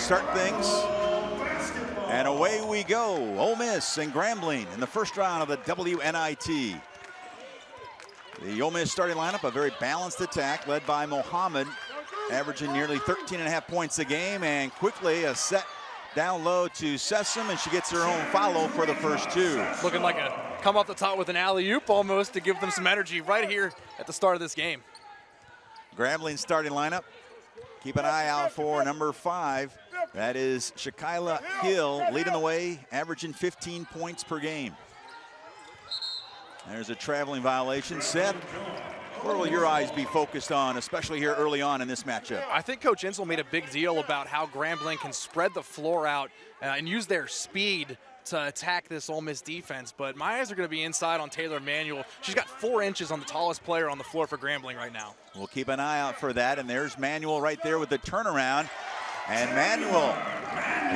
start things. And away we go. Ole Miss and Grambling in the first round of the WNIT. The Ole Miss starting lineup, a very balanced attack led by Mohammed, averaging nearly 13.5 points a game, and quickly a set down low to Sessom, and she gets her own follow for the first two. Looking like a come off the top with an alley-oop almost to give them some energy right here at the start of this game. Grambling starting lineup. Keep an eye out for number 5. That is Shakila Hill, leading the way, averaging 15 points per game. There's a traveling violation. Seth, where will your eyes be focused on, especially here early on in this matchup? I think Coach Insel made a big deal about how Grambling can spread the floor out and use their speed to attack this Ole Miss defense, but my eyes are going to be inside on Taylor Manuel. She's got 4 inches on the tallest player on the floor for Grambling right now. We'll keep an eye out for that, and there's Manuel right there with the turnaround, and Manuel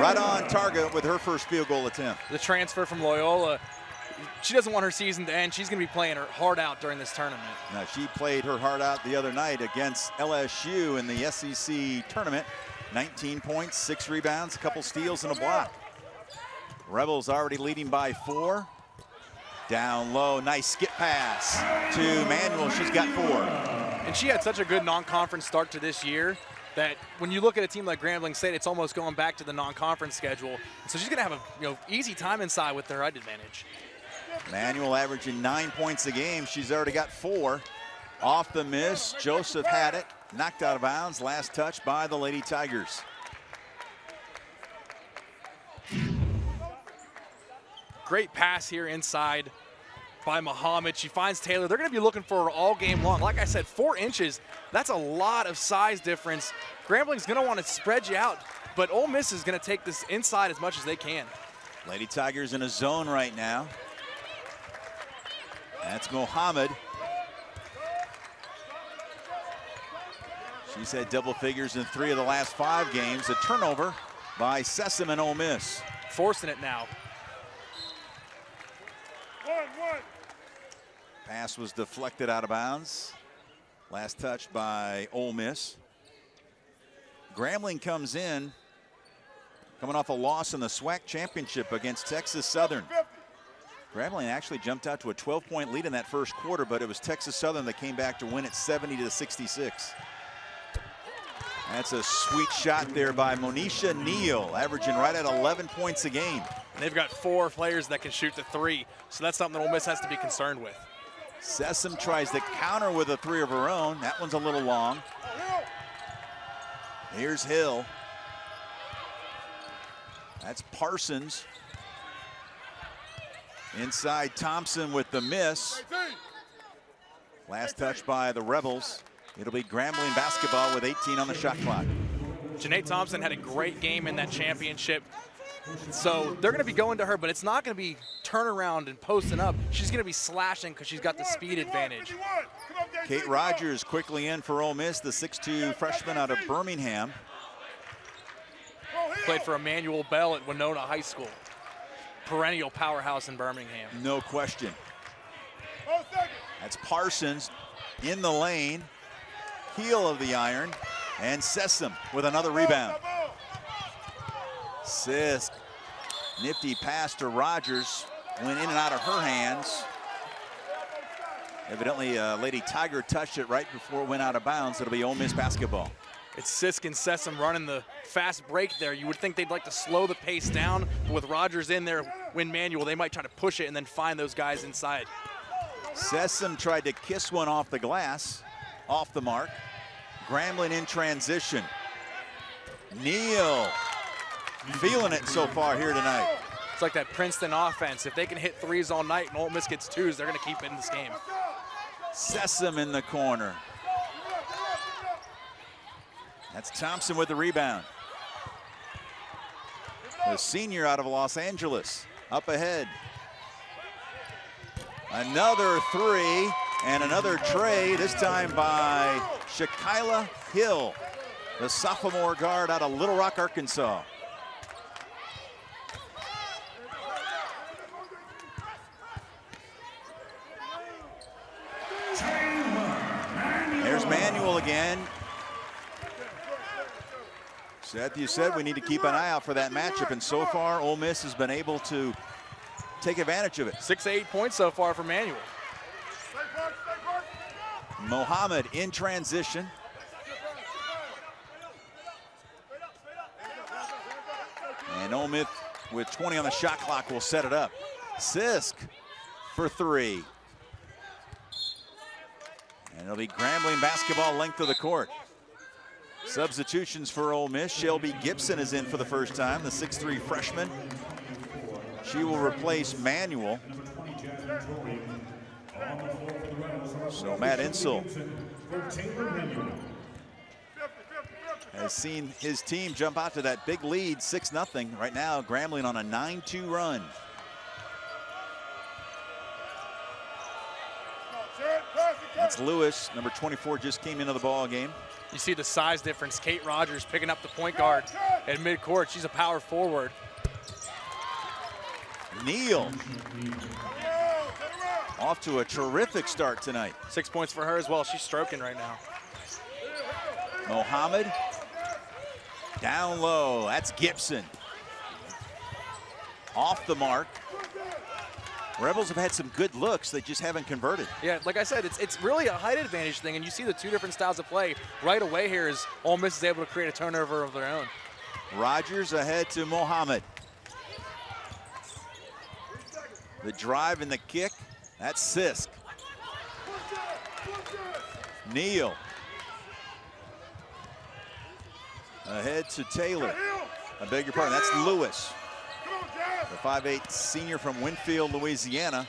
right on target with her first field goal attempt. The transfer from Loyola, she doesn't want her season to end. She's going to be playing her heart out during this tournament. Now, she played her heart out the other night against LSU in the SEC tournament. 19 points, 6 rebounds, a couple steals, and a block. Rebels already leading by 4. Down low, nice skip pass to Manuel. She's got 4. And she had such a good non-conference start to this year that when you look at a team like Grambling State, it's almost going back to the non-conference schedule. So she's going to have a easy time inside with their height advantage. Manuel averaging 9 points a game. She's already got 4. Off the miss, Joseph had it, knocked out of bounds. Last touch by the Lady Tigers. Great pass here inside by Muhammad. She finds Taylor. They're going to be looking for her all game long. Like I said, 4 inches, that's a lot of size difference. Grambling's going to want to spread you out, but Ole Miss is going to take this inside as much as they can. Lady Tigers in a zone right now. That's Muhammad. She's had double figures in 3 of the last 5 games. A turnover by Sessom and Ole Miss. Forcing it now. Pass was deflected out of bounds. Last touch by Ole Miss. Grambling comes in, coming off a loss in the SWAC championship against Texas Southern. Grambling actually jumped out to a 12-point lead in that first quarter, but it was Texas Southern that came back to win it 70-66. That's a sweet shot there by Monisha Neal, averaging right at 11 points a game. And they've got 4 players that can shoot the 3, so that's something that Ole Miss has to be concerned with. Sessom tries to counter with a 3 of her own. That one's a little long. Here's Hill. That's Parsons. Inside Thompson with the miss. Last touch by the Rebels. It'll be Grambling basketball with 18 on the shot clock. Janae Thompson had a great game in that championship. So they're going to be going to her, but it's not going to be turnaround and posting up. She's going to be slashing because she's got the speed advantage. Kate Rogers quickly in for Ole Miss, the 6'2 freshman out of Birmingham. Played for Emmanuel Bell at Winona High School. Perennial powerhouse in Birmingham. No question. That's Parsons in the lane. Heel of the iron. And Sessom with another rebound. Sisk, nifty pass to Rogers, went in and out of her hands. Evidently, Lady Tiger touched it right before it went out of bounds. It'll be Ole Miss basketball. It's Sisk and Sessom running the fast break there. You would think they'd like to slow the pace down, but with Rogers in there, win Manuel, they might try to push it and then find those guys inside. Sessom tried to kiss one off the glass, off the mark. Grambling in transition. Neal. Feeling it so far here tonight. It's like that Princeton offense. If they can hit 3s all night and Ole Miss gets 2s, they're going to keep it in this game. Sessom in the corner. That's Thompson with the rebound. The senior out of Los Angeles, up ahead. Another 3 and another tray, this time by Shakila Hill, the sophomore guard out of Little Rock, Arkansas. There's Manuel again. Seth, you said we need to keep an eye out for that matchup, and so far Ole Miss has been able to take advantage of it. 6 to 8 points so far for Manuel. Mohammed in transition. And Ole Miss with 20 on the shot clock will set it up. Sisk for 3. And it'll be Grambling basketball length of the court. Substitutions for Ole Miss. Shelby Gibson is in for the first time, the 6'3" freshman. She will replace Manuel. So Matt Insel has seen his team jump out to that big lead, 6-0. Right now, Grambling on a 9-2 run. That's Lewis, number 24, just came into the ball game. You see the size difference. Kate Rogers picking up the point guard at midcourt. She's a power forward. Neal off to a terrific start tonight. 6 points for her as well. She's stroking right now. Mohammed down low. That's Gibson. Off the mark. Rebels have had some good looks. They just haven't converted. Yeah, like I said, it's really a height advantage thing, and you see the two different styles of play right away here as Ole Miss is able to create a turnover of their own. Rogers ahead to Mohammed. The drive and the kick. That's Sisk. Neal. Ahead to Taylor. I beg your pardon, that's Lewis. The 5'8" senior from Winfield, Louisiana.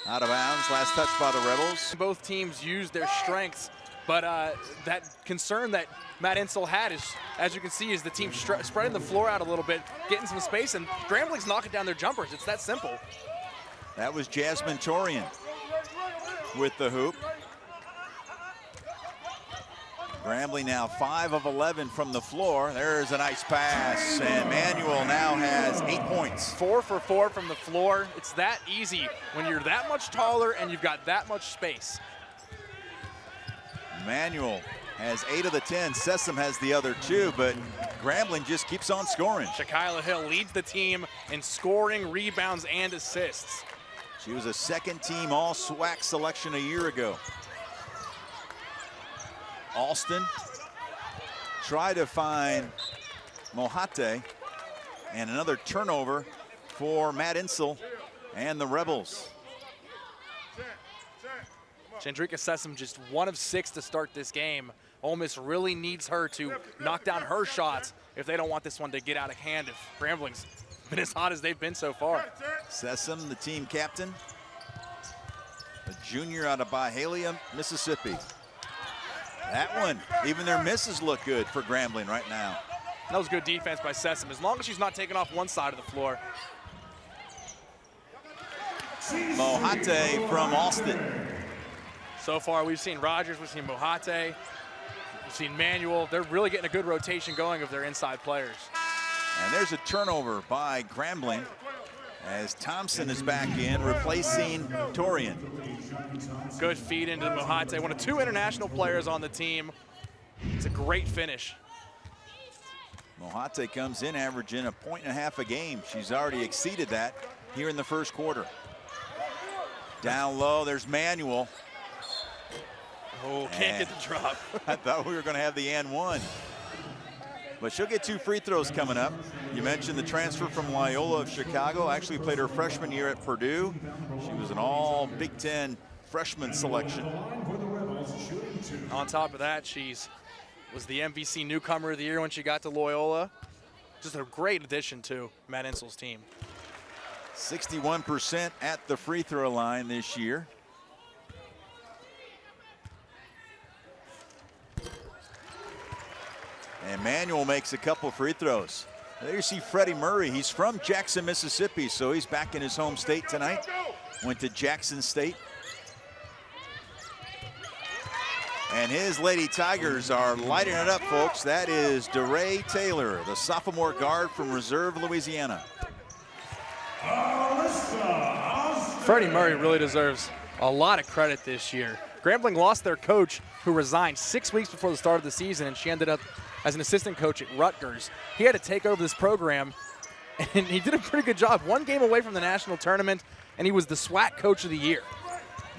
Out of bounds, last touch by the Rebels. Both teams use their strengths, but that concern that Matt Insel had is, as you can see, is the team spreading the floor out a little bit, getting some space, and Grambling's knocking down their jumpers. It's that simple. That was Jasmine Torian with the hoop. Grambling now 5 of 11 from the floor. There's a nice pass, and Manuel now has 8 points. 4 for 4 from the floor. It's that easy when you're that much taller and you've got that much space. Manuel has 8 of the 10. Sessom has the other 2, but Grambling just keeps on scoring. Shakyla Hill leads the team in scoring, rebounds, and assists. She was a second-team All-SWAC selection a year ago. Alston tried to find Mohate, and another turnover for Matt Insel and the Rebels. Chandrika Sessom just 1 of 6 to start this game. Ole Miss really needs her to knock down her shots if they don't want this one to get out of hand, if Grambling's been as hot as they've been so far. Sessom, the team captain, a junior out of Byhalia, Mississippi. That one, even their misses look good for Grambling right now. That was good defense by Sessom, as long as she's not taking off one side of the floor. Mohate from Austin. So far, we've seen Rogers, we've seen Mohate, we've seen Manuel. They're really getting a good rotation going of their inside players. And there's a turnover by Grambling as Thompson is back in, replacing Torian. Good feed into Mohate, one of 2 international players on the team. It's a great finish. Mohate comes in averaging 1.5 points a game. She's already exceeded that here in the first quarter. Down low, there's Manuel. Oh, can't get the drop. I thought we were going to have the and one. But she'll get 2 free throws coming up. You mentioned the transfer from Loyola of Chicago. Actually played her freshman year at Purdue. She was an all Big Ten freshman selection. On top of that, she's was the MVC newcomer of the year when she got to Loyola. Just a great addition to Matt Insel's team. 61% at the free throw line this year. And Manuel makes a couple free throws. There you see Freddie Murray. He's from Jackson, Mississippi, so he's back in his home state tonight. Went to Jackson State. And his Lady Tigers are lighting it up, folks. That is DeRay Taylor, the sophomore guard from Reserve, Louisiana. Freddie Murray really deserves a lot of credit this year. Grambling lost their coach, who resigned 6 weeks before the start of the season, and she ended up as an assistant coach at Rutgers. He had to take over this program, and he did a pretty good job. One game away from the national tournament, and he was the SWAC Coach of the Year.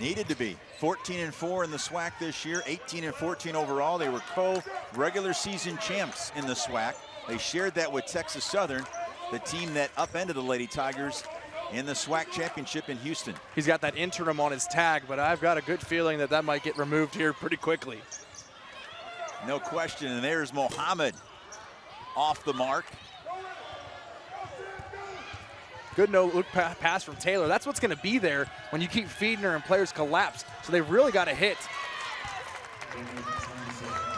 Needed to be. 14-4 in the SWAC this year, 18-14 overall. They were co-regular season champs in the SWAC. They shared that with Texas Southern, the team that upended the Lady Tigers in the SWAC championship in Houston. He's got that interim on his tag, but I've got a good feeling that that might get removed here pretty quickly. No question, and there's Mohammed off the mark. Good no-look pass from Taylor. That's what's going to be there when you keep feeding her and players collapse. So they've really got to hit.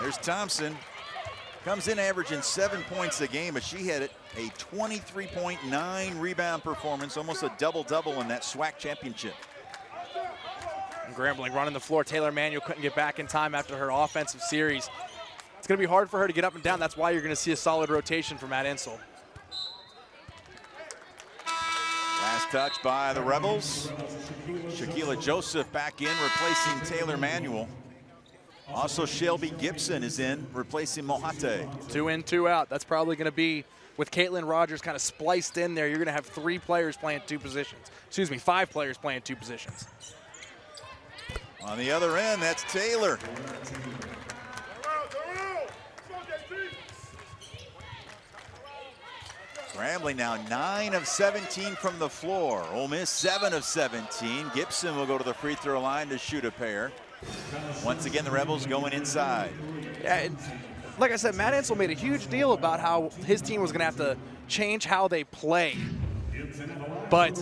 There's Thompson. Comes in averaging 7 points a game, but she had a 23.9 rebound performance, almost a double-double in that SWAC championship. And Grambling running the floor. Taylor Manuel couldn't get back in time after her offensive series. It's going to be hard for her to get up and down. That's why you're going to see a solid rotation from Matt Insel. Last touch by the Rebels. Shaquila Joseph back in, replacing Taylor Manuel. Also, Shelby Gibson is in, replacing Mohate. 2 in, 2 out. That's probably going to be, with Caitlin Rogers kind of spliced in there, you're going to have 3 players playing 2 positions. Excuse me, 5 players playing 2 positions. On the other end, that's Taylor. Grambling now 9 of 17 from the floor. Ole Miss 7 of 17. Gibson will go to the free throw line to shoot a pair. Once again, the Rebels going inside. Yeah, like I said, Matt Insel made a huge deal about how his team was going to have to change how they play. But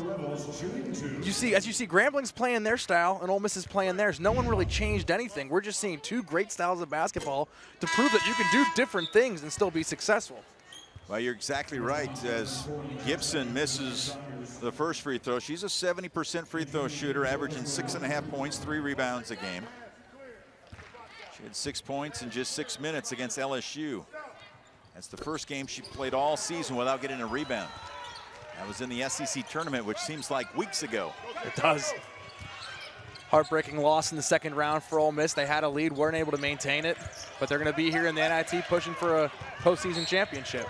you see, as you see, Grambling's playing their style and Ole Miss is playing theirs. No one really changed anything. We're just seeing 2 great styles of basketball to prove that you can do different things and still be successful. Well, you're exactly right. As Gibson misses the first free throw, she's a 70% free throw shooter, averaging 6.5 points, 3 rebounds a game. She had 6 points in just 6 minutes against LSU. That's the first game she played all season without getting a rebound. That was in the SEC tournament, which seems like weeks ago. It does. Heartbreaking loss in the second round for Ole Miss. They had a lead, weren't able to maintain it, but they're going to be here in the NIT pushing for a postseason championship.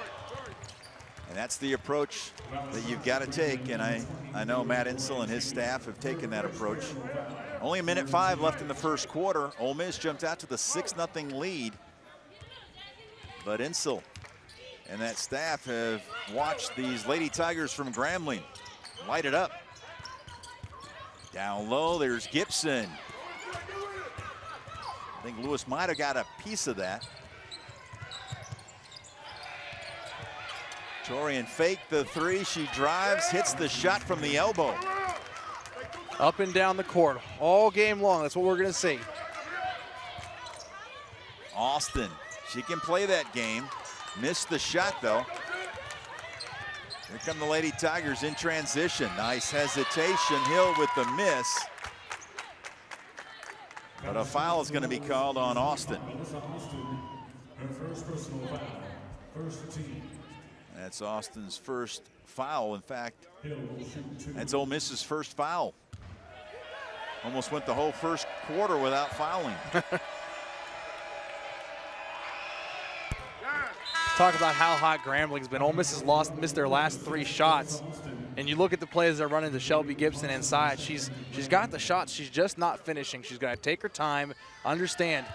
And that's the approach that you've got to take, and I know Matt Insel and his staff have taken that approach. Only 1:05 left in the first quarter. Ole Miss jumped out to the 6-0 lead. But Insel and that staff have watched these Lady Tigers from Grambling light it up. Down low, there's Gibson. I think Lewis might have got a piece of that. Torian faked the 3, she drives, hits the shot from the elbow. Up and down the court, all game long, that's what we're gonna see. Austin, she can play that game. Missed the shot though. Here come the Lady Tigers in transition. Nice hesitation, Hill with the miss. But a foul is gonna be called on Austin. That's Austin's first foul. In fact, that's Ole Miss's first foul. Almost went the whole first quarter without fouling. Talk about how hot Grambling's been. Ole Miss has missed their last 3 shots. And you look at the plays they're running to Shelby Gibson inside. She's got the shots, she's just not finishing. She's got to take her time, understand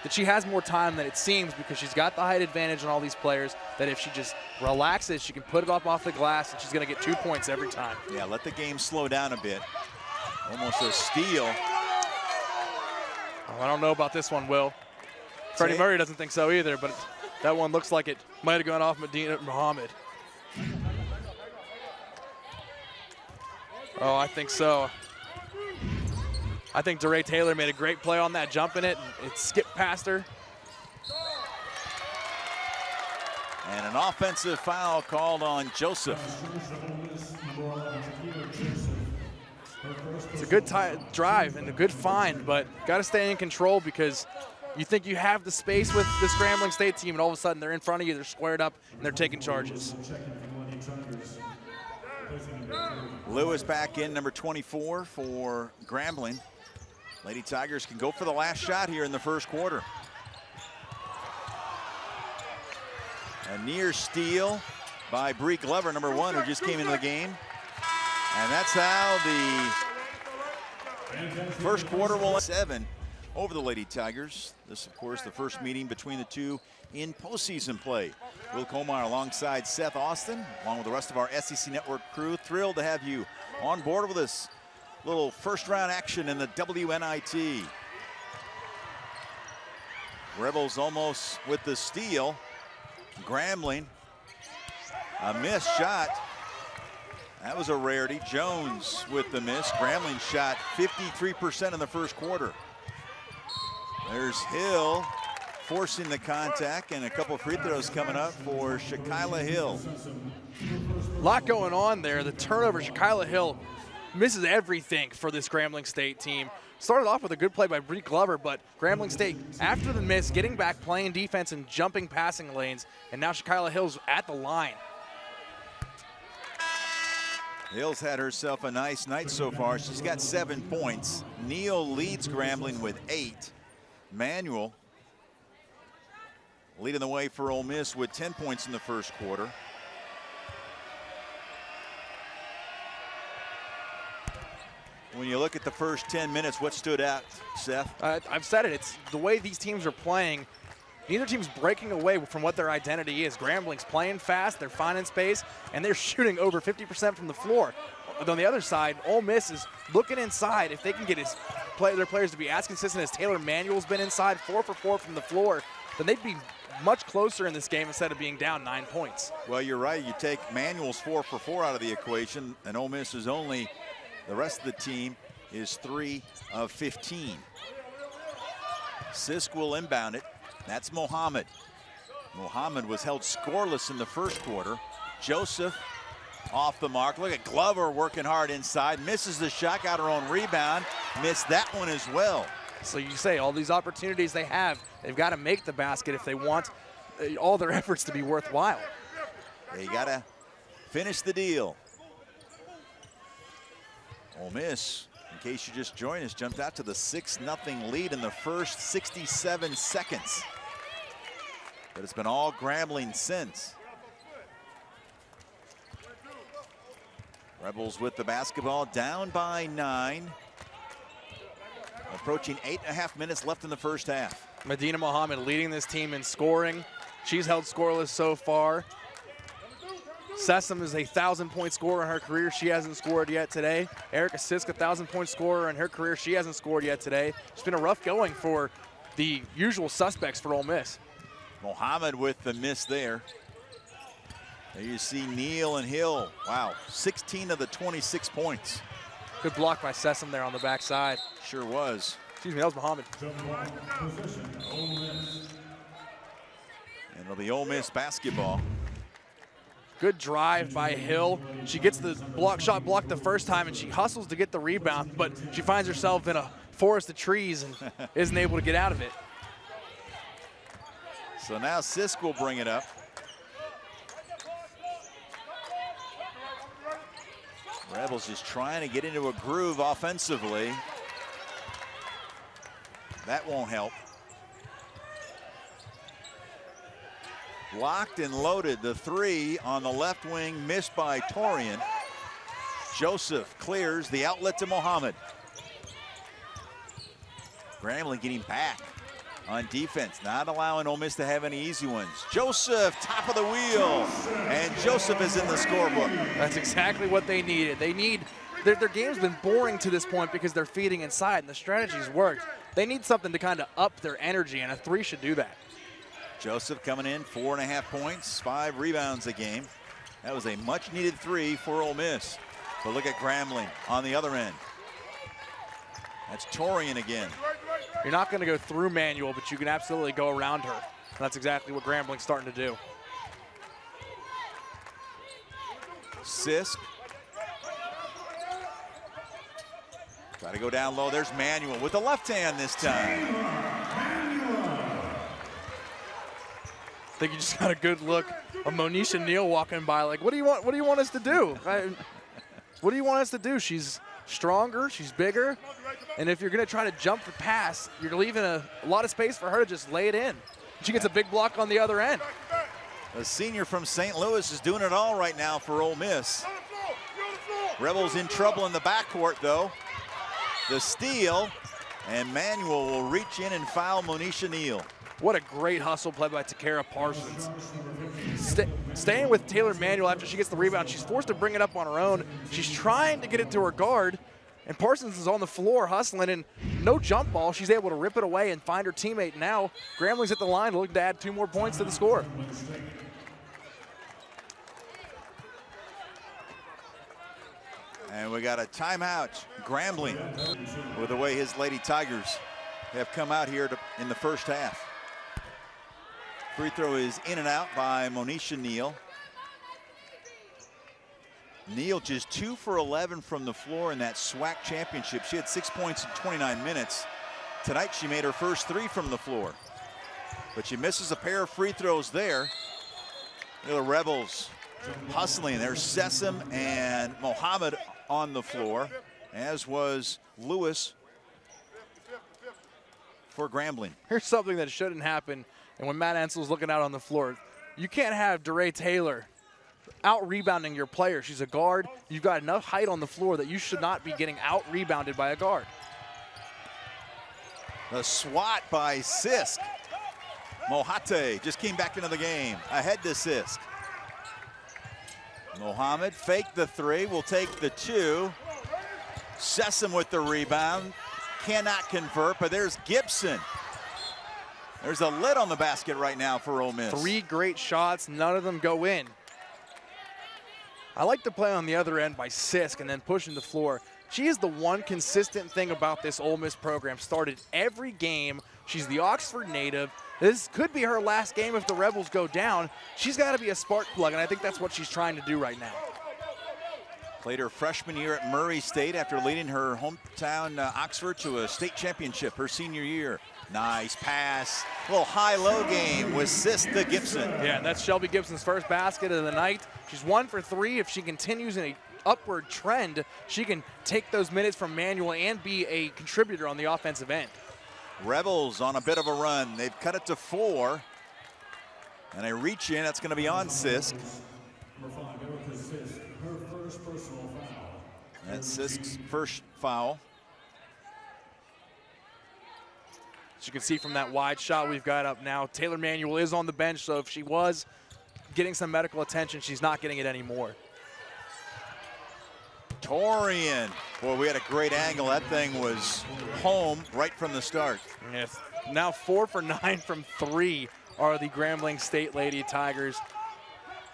that she has more time than it seems because she's got the height advantage on all these players, that if she just relaxes, she can put it up off the glass and she's going to get 2 points every time. Yeah, let the game slow down a bit. Almost a steal. Oh, I don't know about this one, Will. Freddie Murray doesn't think so either, but that one looks like it might have gone off Medina Muhammad. Oh, I think so. I think DeRay Taylor made a great play on that, jumping it. It skipped past her. And an offensive foul called on Joseph. It's a good drive and a good find, but got to stay in control because you think you have the space with this Grambling State team, and all of a sudden they're in front of you, they're squared up, and they're taking charges. Lewis back in, number 24 for Grambling. Lady Tigers can go for the last shot here in the first quarter. A near steal by Bree Glover, number 1, who just came into the game. And that's how the first quarter will end 7 over the Lady Tigers. This, of course, the first meeting between the two in postseason play. Will Comar alongside Seth Austin, along with the rest of our SEC Network crew. Thrilled to have you on board with us. Little first round action in the WNIT. Rebels almost with the steal. Grambling, a missed shot. That was a rarity. Jones with the miss. Grambling shot 53% in the first quarter. There's Hill forcing the contact, and a couple free throws coming up for Shakyla Hill. A lot going on there. The turnover, Shakyla Hill misses everything for this Grambling State team. Started off with a good play by Bree Glover, but Grambling State, after the miss, getting back, playing defense and jumping passing lanes, and now Shakyla Hill's at the line. Hill's had herself a nice night so far. She's got 7 points. Neal leads Grambling with 8. Manuel leading the way for Ole Miss with 10 points in the first quarter. When you look at the first 10 minutes, what stood out, Seth? I've said it. It's the way these teams are playing. Neither team's breaking away from what their identity is. Grambling's playing fast, they're finding space, and they're shooting over 50% from the floor. On the other side, Ole Miss is looking inside. If they can get their players to be as consistent as Taylor Manuel's been inside, 4 for 4 from the floor, then they'd be much closer in this game instead of being down 9 points. Well, you're right. You take Manuel's 4 for 4 out of the equation, and Ole Miss is only, the rest of the team is 3 of 15. Sisk will inbound it. That's Mohammed. Mohammed was held scoreless in the first quarter. Joseph off the mark. Look at Glover working hard inside. Misses the shot, got her own rebound. Missed that one as well. So you say all these opportunities they have, they've got to make the basket if they want all their efforts to be worthwhile. They got to finish the deal. Ole Miss, in case you just joined us, jumped out to the 6-0 lead in the first 67 seconds. But it's been all Grambling since. Rebels with the basketball, down by 9. Approaching 8.5 minutes left in the first half. Medina Mohammed leading this team in scoring. She's held scoreless so far. Sessom is a 1,000-point scorer in her career. She hasn't scored yet today. Erica Sisk, a 1,000-point scorer in her career. She hasn't scored yet today. It's been a rough going for the usual suspects for Ole Miss. Mohammed with the miss there. There you see Neal and Hill. Wow, 16 of the 26 points. Good block by Sessom there on the backside. Sure was. Excuse me, that was Mohammed. And it'll be Ole Miss basketball. Good drive by Hill. She gets the shot blocked the first time, and she hustles to get the rebound, but she finds herself in a forest of trees and isn't able to get out of it. So now Sisk will bring it up. Rebels just trying to get into a groove offensively. That won't help. Locked and loaded, the 3 on the left wing, missed by Torian. Joseph clears the outlet to Mohammed. Grambling getting back on defense, not allowing Ole Miss to have any easy ones. Joseph, top of the wheel, and Joseph is in the scorebook. That's exactly what they needed. They need, their game's been boring to this point because they're feeding inside, and the strategy's worked. They need something to kind of up their energy, and a 3 should do that. Joseph coming in, 4.5 points, 5 rebounds a game. That was a much-needed 3 for Ole Miss. But look at Grambling on the other end. That's Torian again. You're not going to go through Manuel, but you can absolutely go around her. And that's exactly what Grambling's starting to do. Sisk. Try to go down low. There's Manuel with the left hand this time. I think you just got a good look of Monisha Neal walking by like, what do you want us to do? What do you want us to do? She's stronger, she's bigger, and if you're going to try to jump the pass, you're leaving a lot of space for her to just lay it in. She gets a big block on the other end. The senior from St. Louis is doing it all right now for Ole Miss. Rebels in trouble in the backcourt, though. The steal, and Manuel will reach in and foul Monisha Neal. What a great hustle play by Takara Parsons. Staying with Taylor Manuel after she gets the rebound. She's forced to bring it up on her own. She's trying to get it to her guard, and Parsons is on the floor hustling, and no jump ball. She's able to rip it away and find her teammate. Now Grambling's at the line looking to add 2 more points to the score. And we got a timeout. Grambling with the way his Lady Tigers have come out here in the first half. Free throw is in and out by Monisha Neal. Neal just 2 for 11 from the floor in that SWAC championship. She had 6 points in 29 minutes. Tonight she made her first 3 from the floor. But she misses a pair of free throws there. The Rebels hustling. There's Sessom and Mohammed on the floor, as was Lewis for Grambling. Here's something that shouldn't happen, and when Matt Ensel's looking out on the floor, you can't have DeRay Taylor out-rebounding your player. She's a guard. You've got enough height on the floor that you should not be getting out-rebounded by a guard. The swat by Sisk. Mohate just came back into the game. Ahead to Sisk. Mohammed faked the 3, will take the 2. Sessom with the rebound. Cannot convert, but there's Gibson. There's a lid on the basket right now for Ole Miss. 3 great shots, none of them go in. I like to play on the other end by Sisk and then pushing the floor. She is the one consistent thing about this Ole Miss program. Started every game. She's the Oxford native. This could be her last game if the Rebels go down. She's got to be a spark plug, and I think that's what she's trying to do right now. Played her freshman year at Murray State after leading her hometown Oxford to a state championship her senior year. Nice pass. A little high-low game with Sisk to Gibson. Yeah, that's Shelby Gibson's first basket of the night. She's 1 for 3. If she continues in a upward trend, she can take those minutes from Manuel and be a contributor on the offensive end. Rebels on a bit of a run. They've cut it to 4. And a reach in, that's going to be on Sisk. That's Sisk's first foul. As you can see from that wide shot we've got up now, Taylor Manuel is on the bench, so if she was getting some medical attention, she's not getting it anymore. Torian. Boy, we had a great angle. That thing was home right from the start. Yes. Now 4 for 9 from 3 are the Grambling State Lady Tigers.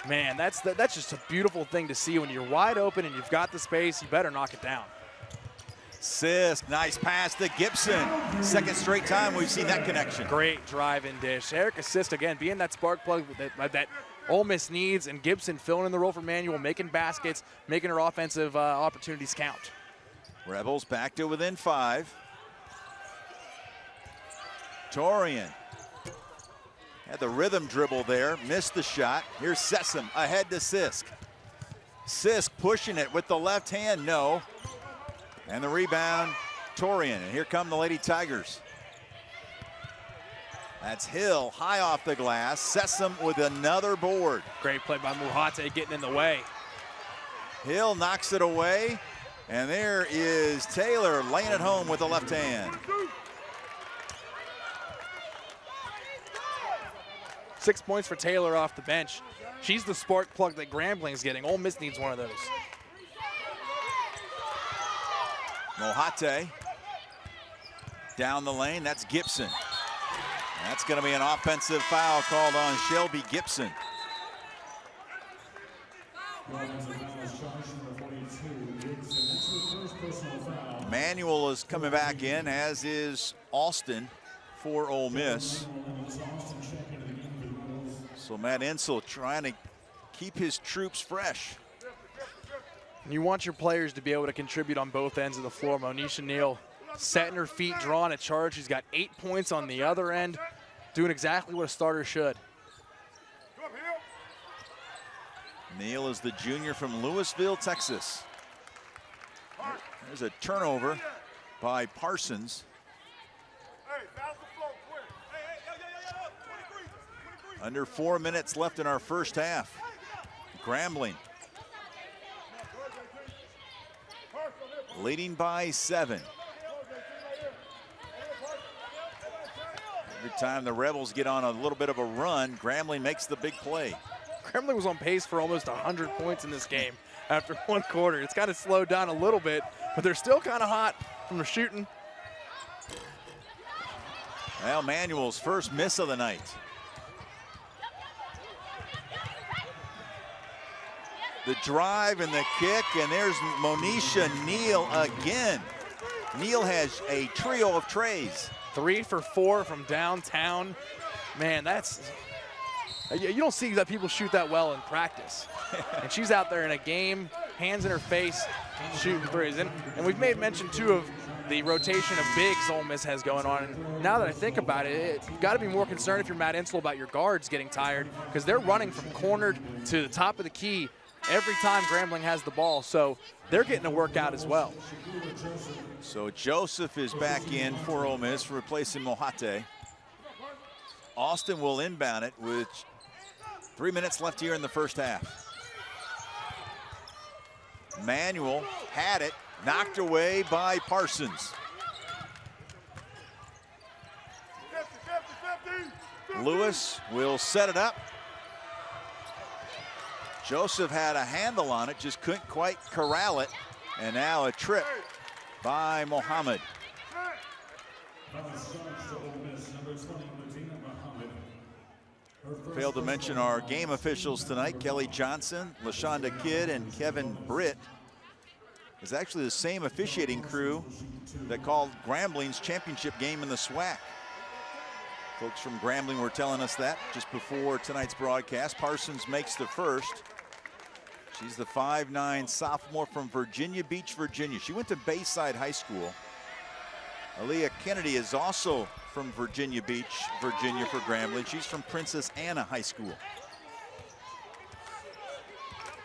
Man, that's just a beautiful thing to see. When you're wide open and you've got the space, you better knock it down. Sisk, nice pass to Gibson. Second straight time we've seen that connection. Great drive and dish. Erica Sisk, again, being that spark plug that Ole Miss needs, and Gibson filling in the role for Manuel, making baskets, making her offensive opportunities count. Rebels back to within 5. Torian had the rhythm dribble there, missed the shot. Here's Sessom ahead to Sisk. Sisk pushing it with the left hand, no. And the rebound, Torian, and here come the Lady Tigers. That's Hill, high off the glass. Sessom with another board. Great play by Muhate getting in the way. Hill knocks it away, and there is Taylor laying it home with the left hand. 6 points for Taylor off the bench. She's the spark plug that Grambling's getting. Ole Miss needs one of those. Mohate down the lane, that's Gibson. That's going to be an offensive foul called on Shelby Gibson. Manuel is coming back in, as is Alston for Ole Miss. So Matt Insel trying to keep his troops fresh. And you want your players to be able to contribute on both ends of the floor. Monisha Neal setting her feet, drawing a charge. She's got 8 points on the other end, doing exactly what a starter should. Neal is the junior from Louisville, Texas. There's a turnover by Parsons. Under 4 minutes left in our first half. Grambling leading by 7. Every time the Rebels get on a little bit of a run, Grambling makes the big play. Grambling was on pace for almost 100 points in this game after 1 quarter. It's kind of slowed down a little bit, but they're still kind of hot from the shooting. Well, Manuel's first miss of the night. The drive and the kick, and there's Monisha Neal again. Neal has a trio of trays. 3 for 4 from downtown. Man, you don't see that people shoot that well in practice. And she's out there in a game, hands in her face, shooting threes. And we've made mention, too, of the rotation of bigs Ole Miss has going on. And now that I think about it, you've got to be more concerned if you're Matt Insel about your guards getting tired, because they're running from cornered to the top of the key every time Grambling has the ball, so they're getting a workout as well. So Joseph is back in for Ole Miss, replacing Mohate. Austin will inbound it with 3 minutes left here in the first half. Manuel had it, knocked away by Parsons. Lewis will set it up. Joseph had a handle on it, just couldn't quite corral it. And now a trip by Mohammed. Failed to mention our game officials tonight. Kelly Johnson, LaShonda Kidd, and Kevin Britt is actually the same officiating crew that called Grambling's championship game in the SWAC. Folks from Grambling were telling us that just before tonight's broadcast. Parsons makes the first. She's the 5'9" sophomore from Virginia Beach, Virginia. She went to Bayside High School. Aaliyah Kennedy is also from Virginia Beach, Virginia for Grambling. She's from Princess Anna High School.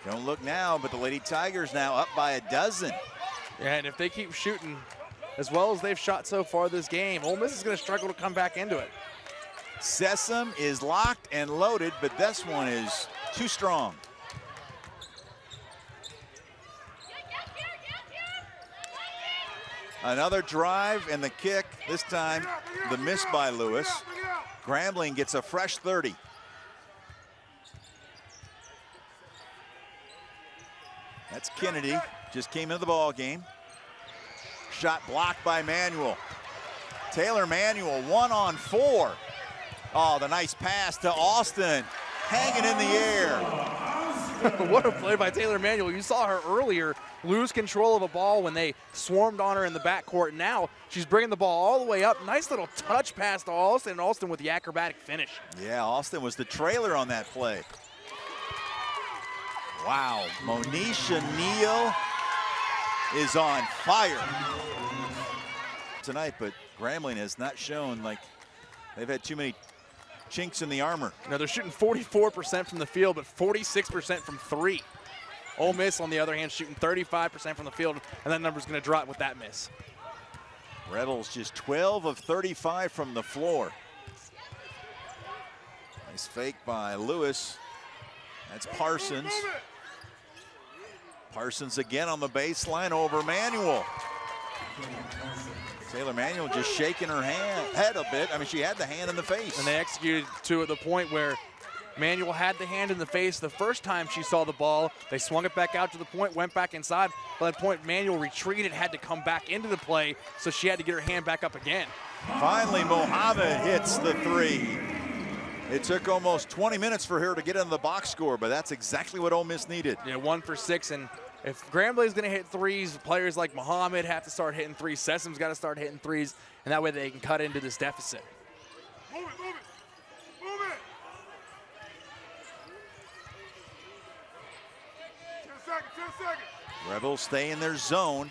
Don't look now, but the Lady Tigers now up by a dozen. Yeah, and if they keep shooting as well as they've shot so far this game, Ole Miss is going to struggle to come back into it. Sessom is locked and loaded, but this one is too strong. Another drive and the kick, this time the miss by Lewis. Grambling gets a fresh 30. That's Kennedy, just came into the ball game. Shot blocked by Manuel. Taylor Manuel 1-on-4. Oh, the nice pass to Austin, hanging in the air. What a play by Taylor Manuel. You saw her earlier lose control of a ball when they swarmed on her in the backcourt. Now she's bringing the ball all the way up. Nice little touch pass to Austin, and Austin with the acrobatic finish. Yeah, Austin was the trailer on that play. Wow, Monisha Neal is on fire tonight, but Grambling has not shown like they've had too many chinks in the armor. Now they're shooting 44% from the field, but 46% from 3. Ole Miss, on the other hand, shooting 35% from the field, and that number's going to drop with that miss. Rebels just 12 of 35 from the floor. Nice fake by Lewis. That's Parsons. Parsons again on the baseline over Manuel. Taylor Manuel just shaking her head a bit. I mean, she had the hand in the face. And they executed to the point where Manuel had the hand in the face the first time she saw the ball. They swung it back out to the point, went back inside. By that point, Manuel retreated, had to come back into the play, so she had to get her hand back up again. Finally, Mohammed hits the 3. It took almost 20 minutes for her to get into the box score, but that's exactly what Ole Miss needed. Yeah, 1 for 6, and if Grambling is going to hit threes, players like Mohammed have to start hitting threes. Sessom's got to start hitting threes, and that way they can cut into this deficit. Move it, move it, move it. 10 seconds, 10 seconds. Rebels stay in their zone.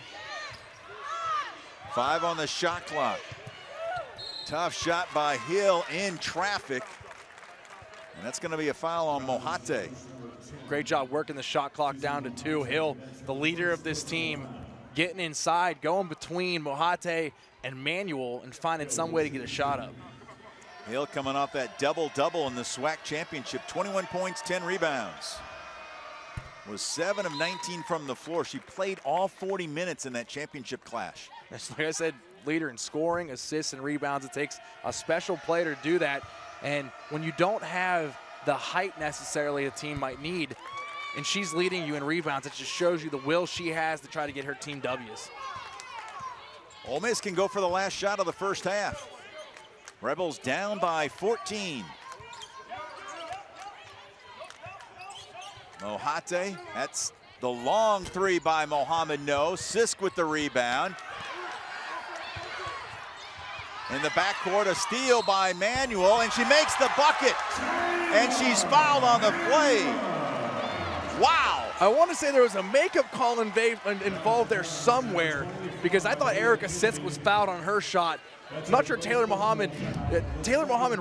5 on the shot clock. Tough shot by Hill in traffic. And that's going to be a foul on Mohate. Great job working the shot clock down to 2. Hill, the leader of this team, getting inside, going between Mohate and Manuel and finding some way to get a shot up. Hill coming off that double-double in the SWAC championship. 21 points, 10 rebounds. Was 7 of 19 from the floor. She played all 40 minutes in that championship clash. Like I said, leader in scoring, assists, and rebounds. It takes a special player to do that. And when you don't have the height necessarily a team might need, and she's leading you in rebounds, it just shows you the will she has to try to get her team W's. Ole Miss can go for the last shot of the first half. Rebels down by 14. Mohate, that's the long three by Mohammed. No, Sisk with the rebound. In the backcourt, a steal by Manuel, and she makes the bucket. And she's fouled on the play. Wow. I want to say there was a makeup call involved there somewhere, because I thought Erica Sisk was fouled on her shot. I'm not sure Taylor Muhammad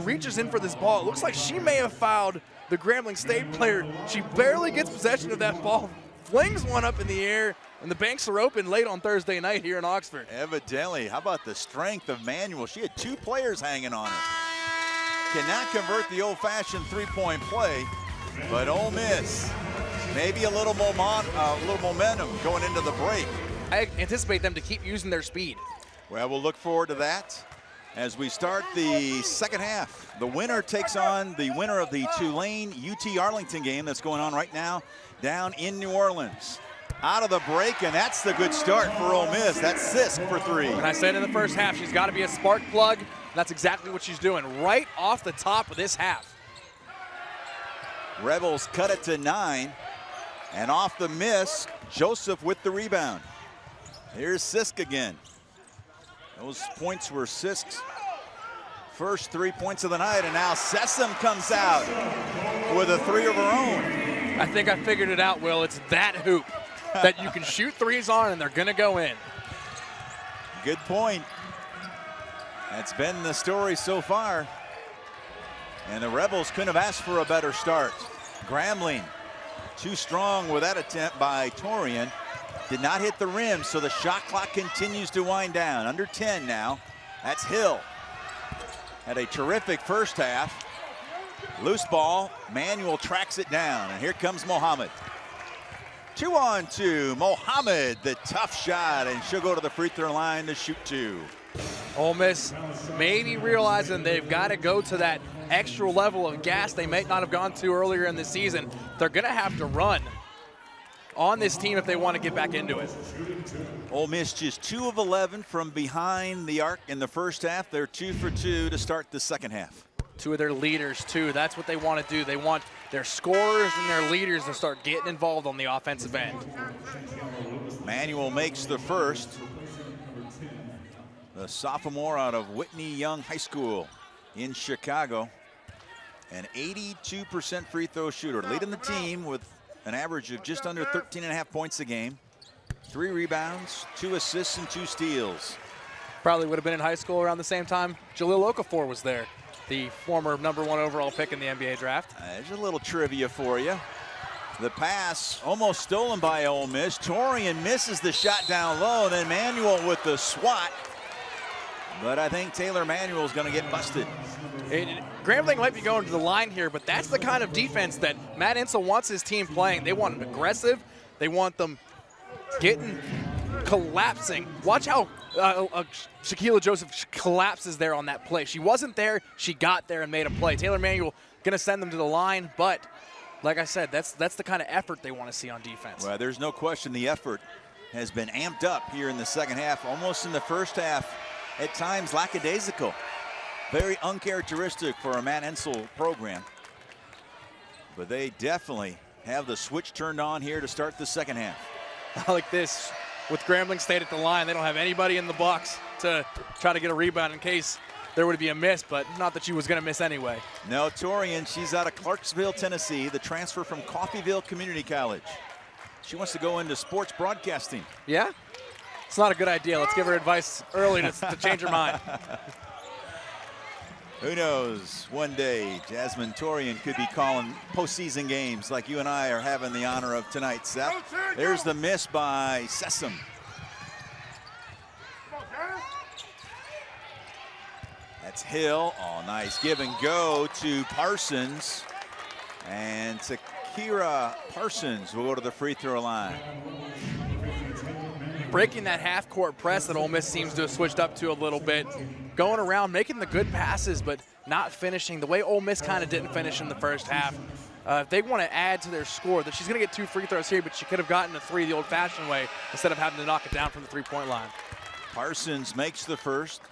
reaches in for this ball. It looks like she may have fouled the Grambling State player. She barely gets possession of that ball, flings one up in the air, and the banks are open late on Thursday night here in Oxford. Evidently, how about the strength of Manuel? She had 2 players hanging on her. Cannot convert the old-fashioned three-point play, but Ole Miss, maybe a little momentum going into the break. I anticipate them to keep using their speed. Well, we'll look forward to that as we start the second half. The winner takes on the winner of the Tulane-UT Arlington game that's going on right now down in New Orleans. Out of the break, and that's the good start for Ole Miss. That's Sisk for 3. And I said in the first half, she's got to be a spark plug. That's exactly what she's doing right off the top of this half. Rebels cut it to 9, and off the miss, Joseph with the rebound. Here's Sisk again. Those points were Sisk's first 3 points of the night, and now Sessom comes out with a 3 of her own. I think I figured it out, Will. It's that hoop that you can shoot threes on, and they're going to go in. Good point. That's been the story so far. And the Rebels couldn't have asked for a better start. Grambling, too strong with that attempt by Torian. Did not hit the rim, so the shot clock continues to wind down. Under 10 now. That's Hill. Had a terrific first half. Loose ball, Manuel tracks it down, and here comes Mohammed. 2-on-2, Mohammed, the tough shot, and she'll go to the free throw line to shoot 2. Ole Miss maybe realizing they've got to go to that extra level of gas they might not have gone to earlier in the season. They're going to have to run on this team if they want to get back into it. Ole Miss just 2 of 11 from behind the arc in the first half. They're 2 for 2 to start the second half. 2 of their leaders, too. That's what they want to do. They want their scorers and their leaders to start getting involved on the offensive end. Manuel makes the first. The sophomore out of Whitney Young High School in Chicago. An 82% free throw shooter, leading the team with an average of just under 13.5 points a game. 3 rebounds, 2 assists, and 2 steals. Probably would have been in high school around the same time Jalil Okafor was there, the former #1 overall pick in the NBA draft. There's a little trivia for you. The pass almost stolen by Ole Miss. Torian misses the shot down low, and then Manuel with the swat. But I think Taylor Manuel's going to get busted. Grambling might be going to the line here, but that's the kind of defense that Matt Insel wants his team playing. They want them aggressive. They want them collapsing. Watch how Shaquilla Joseph collapses there on that play. She wasn't there. She got there and made a play. Taylor Manuel going to send them to the line, but like I said, that's the kind of effort they want to see on defense. Well, there's no question the effort has been amped up here in the second half. Almost in the first half, at times lackadaisical. Very uncharacteristic for a Matt Insel program. But they definitely have the switch turned on here to start the second half. I like this. With Grambling State at the line, they don't have anybody in the box to try to get a rebound in case there would be a miss, but not that she was going to miss anyway. No, Torian, she's out of Clarksville, Tennessee, the transfer from Coffeyville Community College. She wants to go into sports broadcasting. Yeah? It's not a good idea. Let's give her advice early to change her mind. Who knows, one day Jasmine Torian could be calling postseason games like you and I are having the honor of tonight, Seth. There's the miss by Sessom. That That's Hill. Oh, nice give and go to Parsons. And Takira Parsons will go to the free throw line. Breaking that half-court press that Ole Miss seems to have switched up to a little bit. Going around, making the good passes, but not finishing the way Ole Miss kind of didn't finish in the first half. If they want to add to their score, that she's going to get 2 free throws here, but she could have gotten a 3 the old-fashioned way instead of having to knock it down from the three-point line. Parsons makes the first.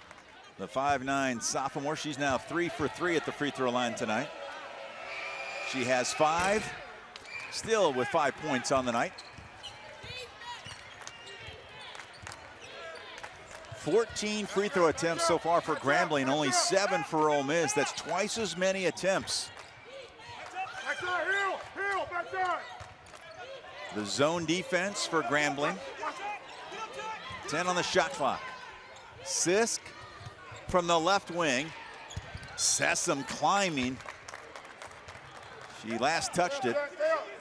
The 5'9" sophomore. She's now 3 for 3 at the free throw line tonight. She has 5, still with 5 points on the night. 14 free throw attempts so far for Grambling, only 7 for Ole Miss. That's twice as many attempts. Backside, heel, backside. The zone defense for Grambling. 10 on the shot clock. Sisk from the left wing. Sessom climbing. She last touched it.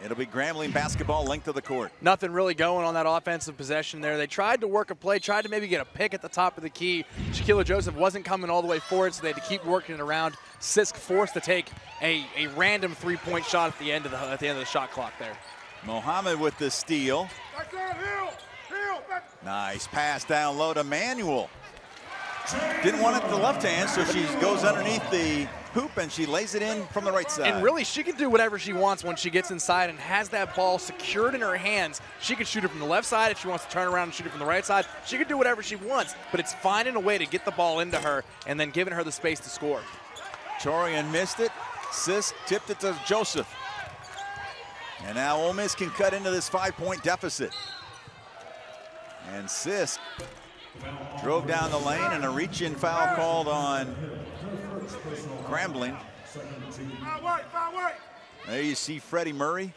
It'll be Grambling basketball, length of the court. Nothing really going on that offensive possession there. They tried to work a play, tried to maybe get a pick at the top of the key. Shaquilla Joseph wasn't coming all the way forward, so they had to keep working it around. Sisk forced to take a random three-point shot at the end of the shot clock there. Mohammed with the steal. Backside, heel, back. Nice pass down low to Manuel. Didn't want it to the left hand, so she goes underneath the hoop and she lays it in from the right side. And really, she can do whatever she wants when she gets inside and has that ball secured in her hands. She can shoot it from the left side if she wants to turn around and shoot it from the right side. She can do whatever she wants, but it's finding a way to get the ball into her and then giving her the space to score. Torian missed it. Sisk tipped it to Joseph. And now Ole Miss can cut into this 5-point deficit. And Sisk drove down the lane, and a reach-in foul called on Grambling. Foul white. There you see Freddie Murray.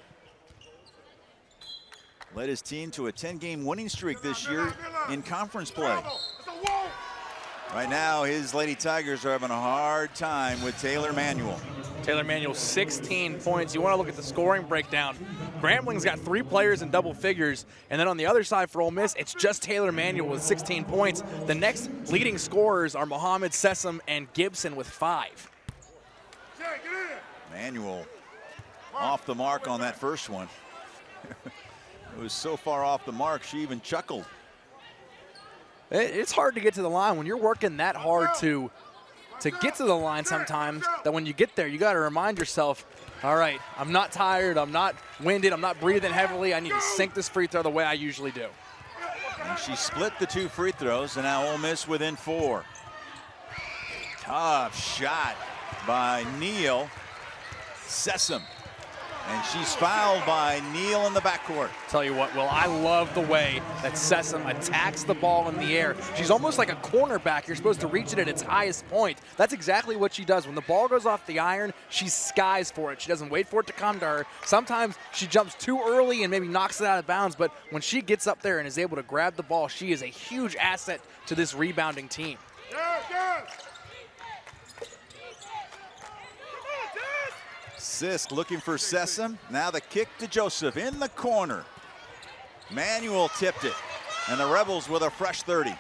Led his team to a 10-game winning streak this year in conference play. Right now, his Lady Tigers are having a hard time with Taylor Manuel. Taylor Manuel, 16 points. You want to look at the scoring breakdown. Grambling's got 3 players in double figures, and then on the other side for Ole Miss, it's just Taylor Manuel with 16 points. The next leading scorers are Mohammed, Sessom, and Gibson with 5. Manuel off the mark on that first one. It was so far off the mark, she even chuckled. It's hard to get to the line when you're working that hard to get to the line sometimes, that when you get there, you got to remind yourself, all right, I'm not tired, I'm not winded, I'm not breathing heavily, I need to sink this free throw the way I usually do. And she split the 2 free throws, and now Ole Miss within 4. Tough shot by Neal. Sessom. And she's fouled by Neal in the backcourt. Tell you what, Will, I love the way that Sessom attacks the ball in the air. She's almost like a cornerback. You're supposed to reach it at its highest point. That's exactly what she does. When the ball goes off the iron, she skies for it. She doesn't wait for it to come to her. Sometimes she jumps too early and maybe knocks it out of bounds, but when she gets up there and is able to grab the ball, she is a huge asset to this rebounding team. Sisk looking for Sessom. Now the kick to Joseph in the corner. Manuel tipped it. And the Rebels with a fresh 30.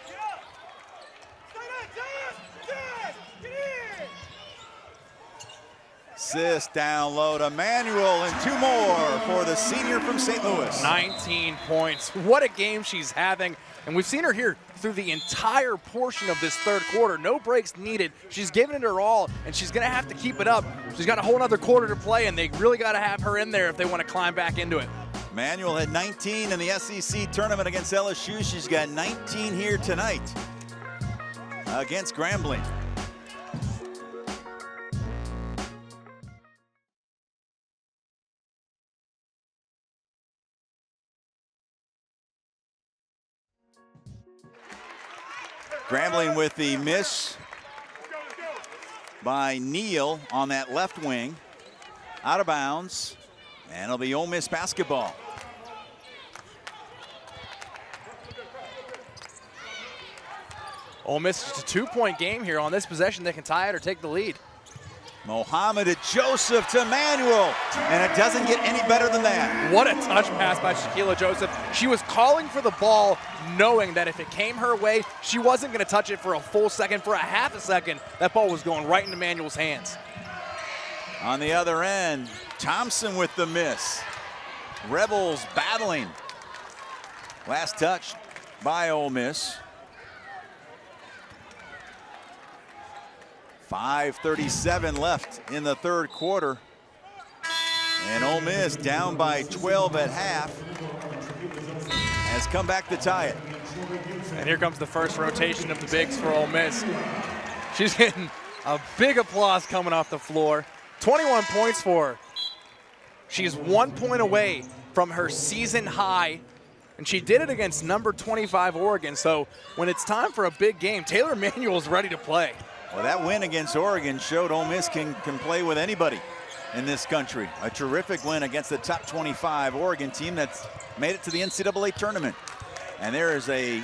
Sisk down low to Manuel, and 2 more for the senior from St. Louis. 19 points. What a game she's having. And we've seen her here through the entire portion of this third quarter. No breaks needed. She's giving it her all, and she's going to have to keep it up. She's got a whole other quarter to play, and they really got to have her in there if they want to climb back into it. Manuel had 19 in the SEC tournament against LSU. She's got 19 here tonight against Grambling. Grambling with the miss by Neal on that left wing. Out of bounds, and it'll be Ole Miss basketball. Ole Miss just a 2-point game here. On this possession, they can tie it or take the lead. Mohamed Joseph to Manuel, and it doesn't get any better than that. What a touch pass by Shaquilla Joseph. She was calling for the ball, knowing that if it came her way, she wasn't going to touch it for a full second, for a half a second. That ball was going right into Manuel's hands. On the other end, Thompson with the miss. Rebels battling. Last touch by Ole Miss. 5:37 left in the third quarter. And Ole Miss down by 12 at half has come back to tie it. And here comes the first rotation of the bigs for Ole Miss. She's getting a big applause coming off the floor. 21 points for her. She's 1 point away from her season high, and she did it against number 25 Oregon. So when it's time for a big game, Taylor Manuel's ready to play. Well, that win against Oregon showed Ole Miss can play with anybody in this country. A terrific win against the top 25 Oregon team that's made it to the NCAA tournament. And there is a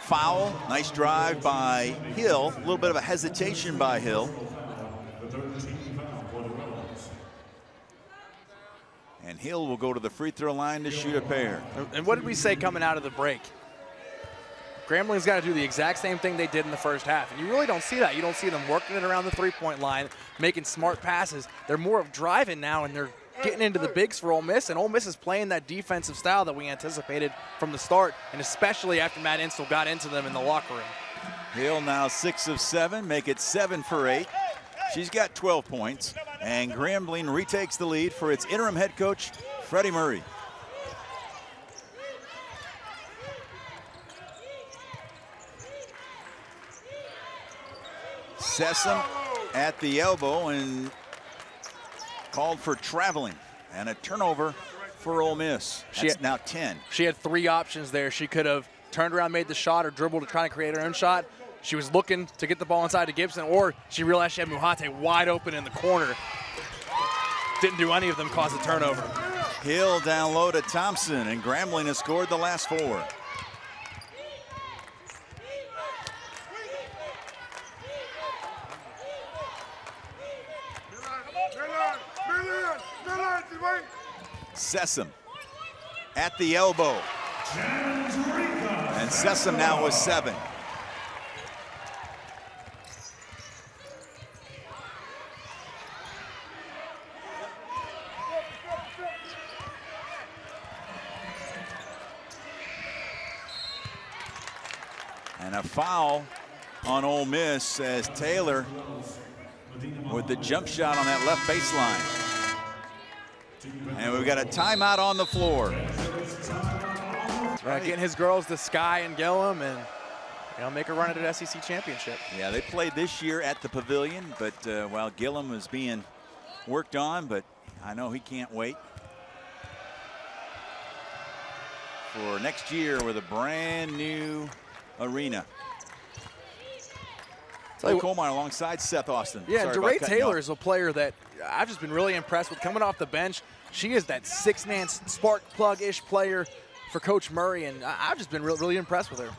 foul. Nice drive by Hill. A little bit of a hesitation by Hill. And Hill will go to the free throw line to shoot a pair. And what did we say coming out of the break? Grambling's got to do the exact same thing they did in the first half. And you really don't see that. You don't see them working it around the three-point line, making smart passes. They're more of driving now, and they're getting into the bigs for Ole Miss. And Ole Miss is playing that defensive style that we anticipated from the start, and especially after Matt Insel got into them in the locker room. Hill now 6 of 7, make it 7 for 8. She's got 12 points, and Grambling retakes the lead for its interim head coach, Freddie Murray. Sessom at the elbow and called for traveling, and a turnover for Ole Miss. That's now 10. She had 3 options there. She could have turned around, made the shot, or dribbled to try to create her own shot. She was looking to get the ball inside to Gibson, or she realized she had Muhate wide open in the corner. Didn't do any of them, cause a turnover. Hill down low to Thompson, and Grambling has scored the last 4. Sessom at the elbow. And Sessom now with 7. And a foul on Ole Miss as Taylor with the jump shot on that left baseline. And we've got a timeout on the floor. Right, getting his girls to Sky and Gillum and make a run at an SEC championship. Yeah, they played this year at the Pavilion, but while Gillum was being worked on, but I know he can't wait for next year with a brand new arena. Colmar alongside Seth Austin. Yeah, DeRay Taylor is a player that I've just been really impressed with coming off the bench. She is that 6-man spark plug-ish player for Coach Murray, and I've just been really impressed with her.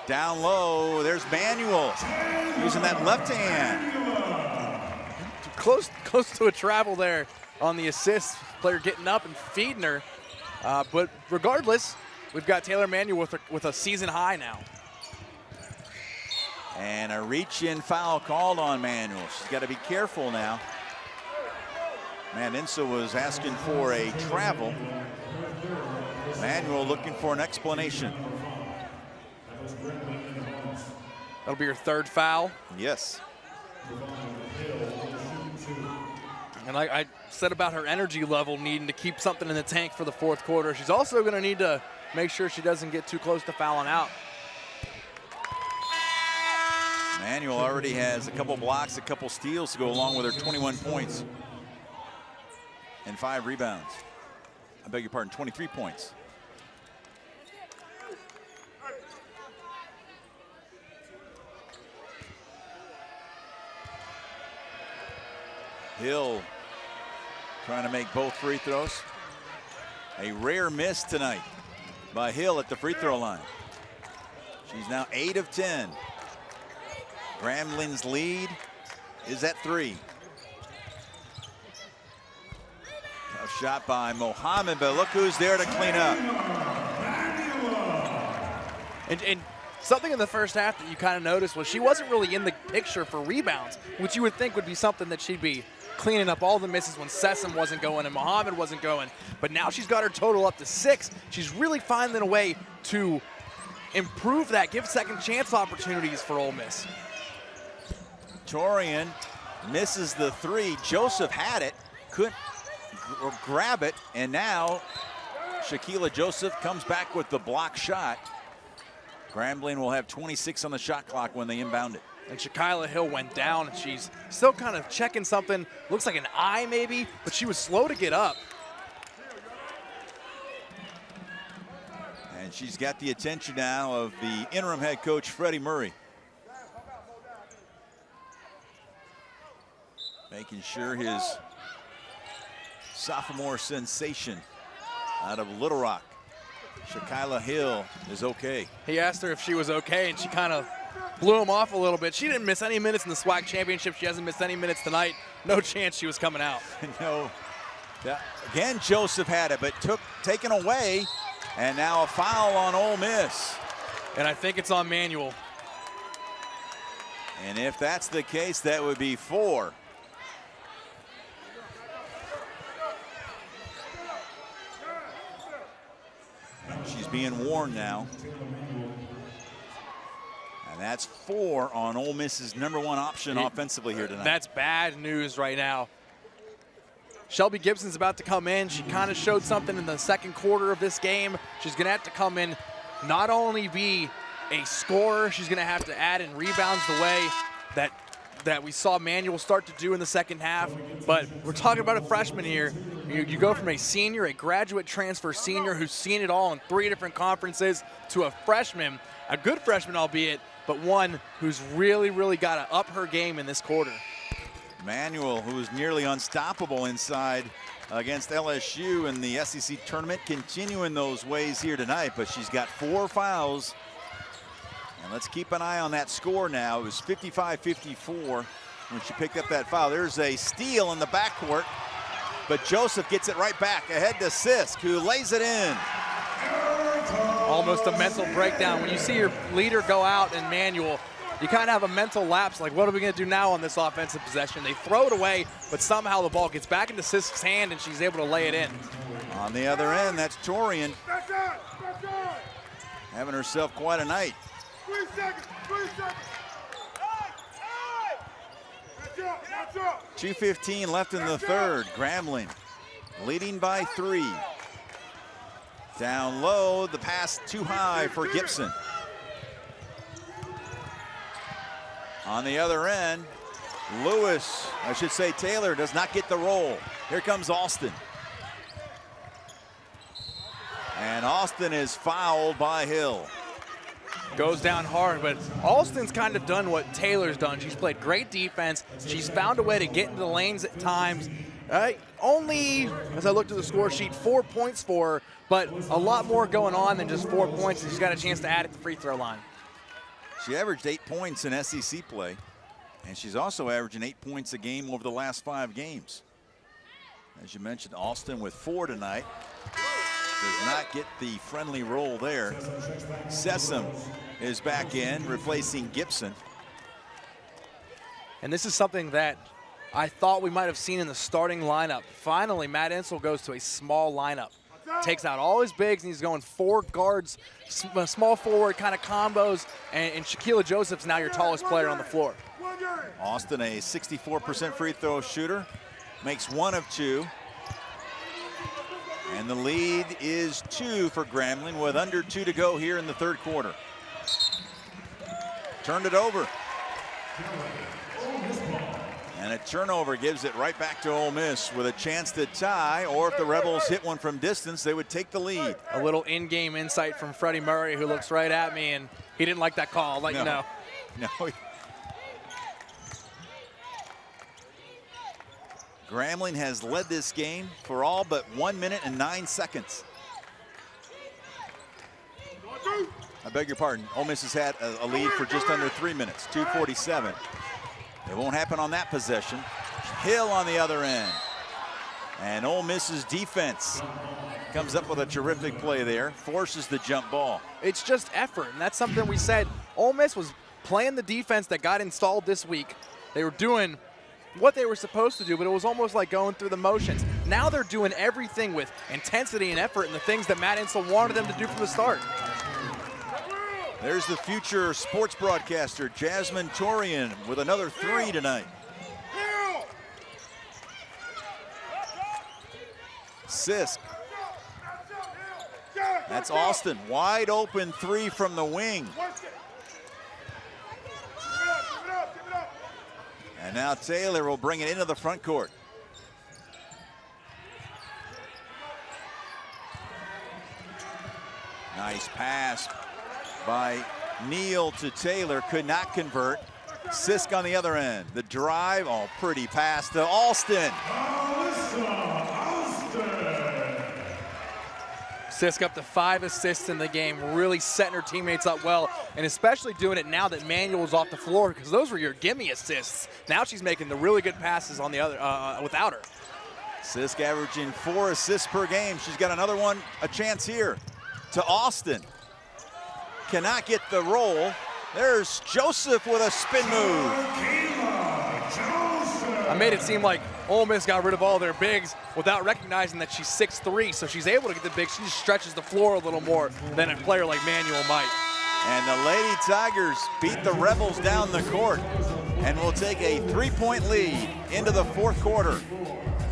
Down low, there's Manuel using that left hand. Close to a travel there on the assist. Player getting up and feeding her. But regardless, we've got Taylor Manuel with a season high now. And a reach-in foul called on Manuel. She's got to be careful now. Matt Insel was asking for a travel. Manuel looking for an explanation. That'll be her 3rd foul. Yes. And like I said about her energy level needing to keep something in the tank for the 4th quarter, she's also going to need to make sure she doesn't get too close to fouling out. Manuel already has a couple blocks, a couple steals to go along with her 21 points and 5 rebounds. I beg your pardon, 23 points. Hill trying to make both free throws. A rare miss tonight by Hill at the free throw line. She's now 8 of 10. Grambling's lead is at 3. Tough shot by Mohammed, but look who's there to clean up. And something in the first half that you kind of noticed was she wasn't really in the picture for rebounds, which you would think would be something that she'd be cleaning up all the misses when Sessom wasn't going and Mohammed wasn't going. But now she's got her total up to 6. She's really finding a way to improve that, give second chance opportunities for Ole Miss. Torian misses the 3. Joseph had it, couldn't grab it, and now Shaquila Joseph comes back with the block shot. Grambling will have 26 on the shot clock when they inbound it. And Shaquila Hill went down, and she's still kind of checking something. Looks like an eye maybe, but she was slow to get up. And she's got the attention now of the interim head coach, Freddie Murray. Making sure his sophomore sensation out of Little Rock, Shaquila Hill, is okay. He asked her if she was okay, and she kind of blew him off a little bit. She didn't miss any minutes in the SWAC championship. She hasn't missed any minutes tonight. No chance she was coming out. No. Again, Joseph had it, but taken away, and now a foul on Ole Miss. And I think it's on Manuel. And if that's the case, that would be 4. She's being warned now. And that's 4 on Ole Miss's #1 option offensively here tonight. That's bad news right now. Shelby Gibson's about to come in. She kind of showed something in the second quarter of this game. She's going to have to come in, not only be a scorer, she's going to have to add in rebounds the way that we saw Manuel start to do in the second half. But we're talking about a freshman here. You go from a senior, a graduate transfer senior who's seen it all in 3 different conferences, to a freshman, a good freshman albeit, but one who's really, really got to up her game in this quarter. Manuel, who is nearly unstoppable inside against LSU in the SEC tournament, continuing those ways here tonight, but she's got 4 fouls. And let's keep an eye on that score now. It was 55-54 when she picked up that foul. There's a steal in the backcourt, but Joseph gets it right back ahead to Sisk, who lays it in. Almost a mental breakdown. When you see your leader go out in Manuel, you kind of have a mental lapse, like, what are we going to do now on this offensive possession? They throw it away, but somehow the ball gets back into Sisk's hand, and she's able to lay it in. On the other end, that's Torian having herself quite a night. 3 seconds, 3 seconds. 2:15 left in the third. Grambling leading by 3. Down low, the pass too high for Gibson. On the other end, Taylor does not get the roll. Here comes Alston. And Alston is fouled by Hill. Goes down hard, but Alston's kind of done what Taylor's done. She's played great defense. She's found a way to get into the lanes at times. Only, as I looked at the score sheet, 4 points for her, but a lot more going on than just 4 points, and she's got a chance to add at the free throw line. She averaged 8 points in SEC play, and she's also averaging 8 points a game over the last 5 games. As you mentioned, Alston with 4 tonight. Does not get the friendly roll there. Sessom is back in, replacing Gibson. And this is something that I thought we might have seen in the starting lineup. Finally, Matt Insel goes to a small lineup. Takes out all his bigs, and he's going 4 guards, small forward kind of combos, and Shaquila Joseph's now your tallest player on the floor. Austin, a 64% free throw shooter, makes 1 of 2. And the lead is 2 for Grambling with under 2 to go here in the third quarter. Turned it over. And a turnover gives it right back to Ole Miss with a chance to tie, or if the Rebels hit one from distance, they would take the lead. A little in-game insight from Freddie Murray, who looks right at me, and he didn't like that call. I'll let you know. No. Grambling has led this game for all but 1 minute and 9 seconds. I beg your pardon. Ole Miss has had a lead for just under 3 minutes, 2:47. It won't happen on that possession. Hill on the other end. And Ole Miss's defense comes up with a terrific play there, forces the jump ball. It's just effort, and that's something we said. Ole Miss was playing the defense that got installed this week. They were doing what they were supposed to do, but it was almost like going through the motions. Now they're doing everything with intensity and effort and the things that Matt Insel wanted them to do from the start. There's the future sports broadcaster, Jasmine Torian, with another 3 tonight. Sisk. That's Austin, wide open 3 from the wing. And now Taylor will bring it into the front court. Nice pass by Neal to Taylor, could not convert. Sisk on the other end. The drive, oh, pretty pass to Alston. Sisk up to 5 assists in the game, really setting her teammates up well, and especially doing it now that Manuel was off the floor, because those were your gimme assists. Now she's making the really good passes on the other without her. Sisk averaging 4 assists per game. She's got another one, a chance here to Austin. Cannot get the roll. There's Joseph with a spin move. I made it seem like Ole Miss got rid of all their bigs without recognizing that she's 6'3", so she's able to get the big. She just stretches the floor a little more than a player like Manuel might. And the Lady Tigers beat the Rebels down the court and will take a 3-point lead into the fourth quarter.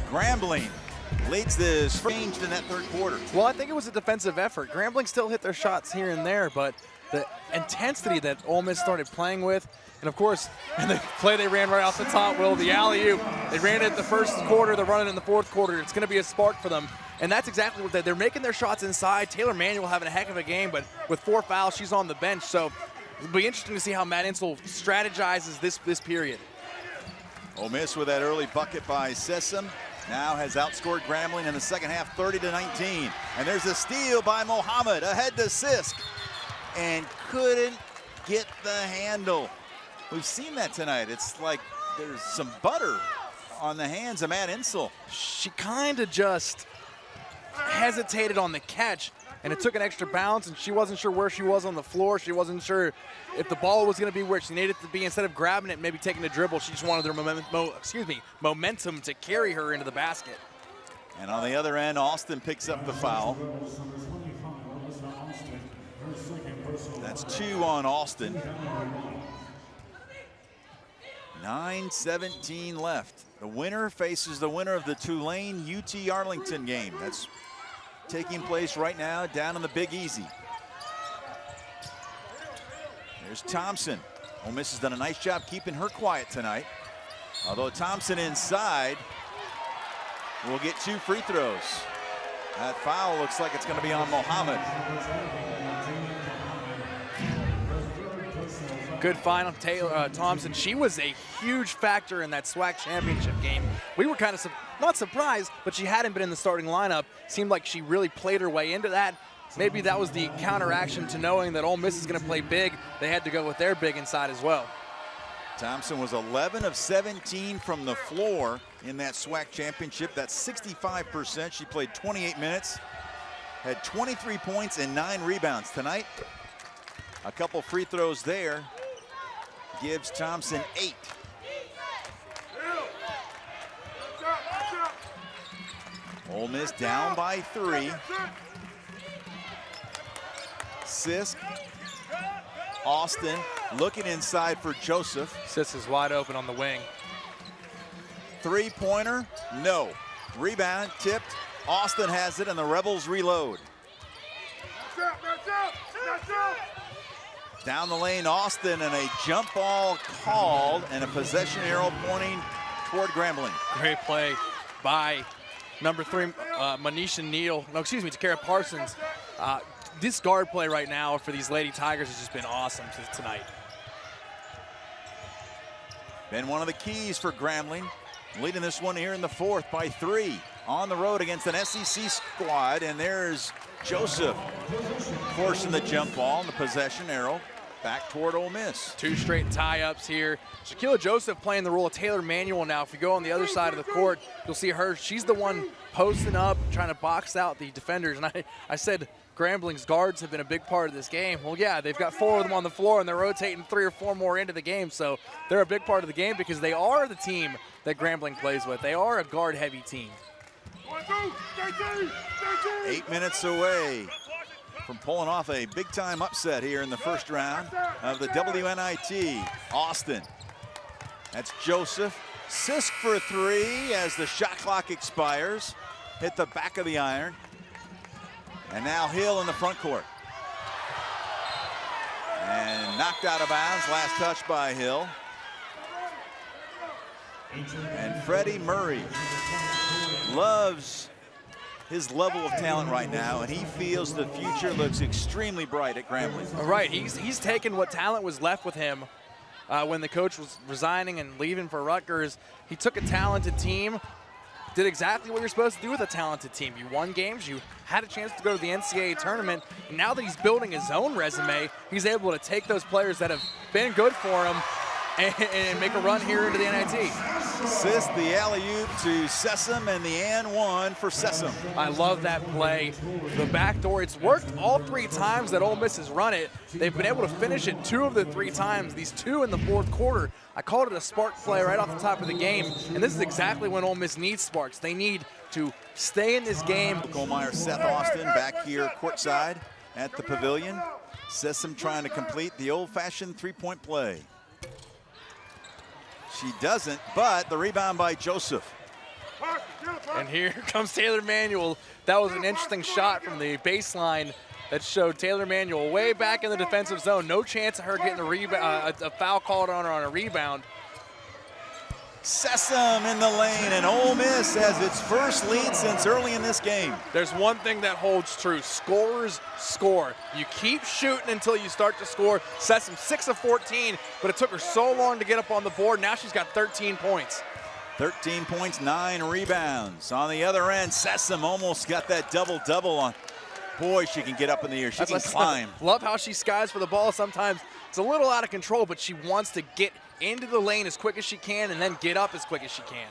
Grambling leads this changed in that third quarter. Well, I think it was a defensive effort. Grambling still hit their shots here and there, but the intensity that Ole Miss started playing with, and of course, in the play they ran right off the top, Will, the alley-oop. They ran it the first quarter, they're running in the fourth quarter. It's going to be a spark for them, and that's exactly what they're making their shots inside. Taylor Manuel having a heck of a game, but with 4 fouls, she's on the bench, so it'll be interesting to see how Matt Insel strategizes this period. Ole Miss with that early bucket by Sessom. Now has outscored Grambling in the second half 30-19. And there's a steal by Mohammed ahead to Sisk. And couldn't get the handle. We've seen that tonight. It's like there's some butter on the hands of Matt Insel. She kind of just hesitated on the catch, and it took an extra bounce, and she wasn't sure where she was on the floor. She wasn't sure if the ball was going to be where she needed it to be. Instead of grabbing it, maybe taking a dribble, she just wanted her momentum to carry her into the basket. And on the other end, Austin picks up the foul. That's 2 on Austin. 9:17 left. The winner faces the winner of the Tulane UT Arlington game. That's taking place right now down in the Big Easy. There's Thompson. Ole Miss has done a nice job keeping her quiet tonight. Although Thompson inside will get 2 free throws. That foul looks like it's going to be on Mohammed. Good find on Taylor Thompson. She was a huge factor in that SWAC championship game. We were kind of not surprised, but she hadn't been in the starting lineup. Seemed like she really played her way into that. Maybe that was the counteraction to knowing that Ole Miss is going to play big. They had to go with their big inside as well. Thompson was 11 of 17 from the floor in that SWAC championship. That's 65%. She played 28 minutes, had 23 points and 9 rebounds. Tonight, a couple free throws there gives Thompson 8. Ole Miss down by 3. Sisk, Austin looking inside for Joseph. Sisk is wide open on the wing. 3-pointer, no. Rebound, tipped. Austin has it, and the Rebels reload. Down the lane, Austin, and a jump ball called, and a possession arrow pointing toward Grambling. Great play by number 3, Manisha Neal. No, excuse me, Takara Parsons. This guard play right now for these Lady Tigers has just been awesome tonight. Been one of the keys for Grambling, leading this one here in the fourth by 3 on the road against an SEC squad. And there's Joseph forcing the jump ball and the possession arrow. back toward Ole Miss. 2 straight tie-ups here. Shaquilla Joseph playing the role of Taylor Manuel now. If you go on the other side of the court, you'll see her. She's the one posting up, trying to box out the defenders. And I said Grambling's guards have been a big part of this game. Well, yeah, they've got 4 of them on the floor, and they're rotating 3 or 4 more into the game. So they're a big part of the game because they are the team that Grambling plays with. They are a guard-heavy team. 8 minutes away from pulling off a big-time upset here in the first round of the WNIT. Austin. That's Joseph. Sisk for 3 as the shot clock expires. Hit the back of the iron. And now Hill in the front court. And knocked out of bounds. Last touch by Hill. And Freddie Murray loves his level of talent right now, and he feels the future looks extremely bright at Grambling. Right, he's taken what talent was left with him when the coach was resigning and leaving for Rutgers. He took a talented team, did exactly what you're supposed to do with a talented team. You won games, you had a chance to go to the NCAA tournament, and now that he's building his own resume, he's able to take those players that have been good for him and make a run here into the NIT. Assist the alley-oop to Sessom and the and 1 for Sessom. I love that play. The back door, it's worked all 3 times that Ole Miss has run it. They've been able to finish it 2 of the 3 times, these 2 in the 4th quarter. I called it a spark play right off the top of the game, and this is exactly when Ole Miss needs sparks. They need to stay in this game. Goldmeyer, Seth Austin back here courtside at the pavilion. Sessom trying to complete the old-fashioned 3-point play. She doesn't, but the rebound by Joseph. And here comes Taylor Manuel. That was an interesting shot from the baseline that showed Taylor Manuel way back in the defensive zone. No chance of her getting a foul called on her on a rebound. Sessom in the lane, and Ole Miss has its first lead since early in this game. There's one thing that holds true. Scorers score. You keep shooting until you start to score. Sessom 6 of 14, but it took her so long to get up on the board. Now she's got 13 points. 13 points, 9 rebounds. On the other end, Sessom almost got that double-double on. Boy, she can get up in the air. She can climb. Love how she skies for the ball. Sometimes it's a little out of control, but she wants to get into the lane as quick as she can and then get up as quick as she can.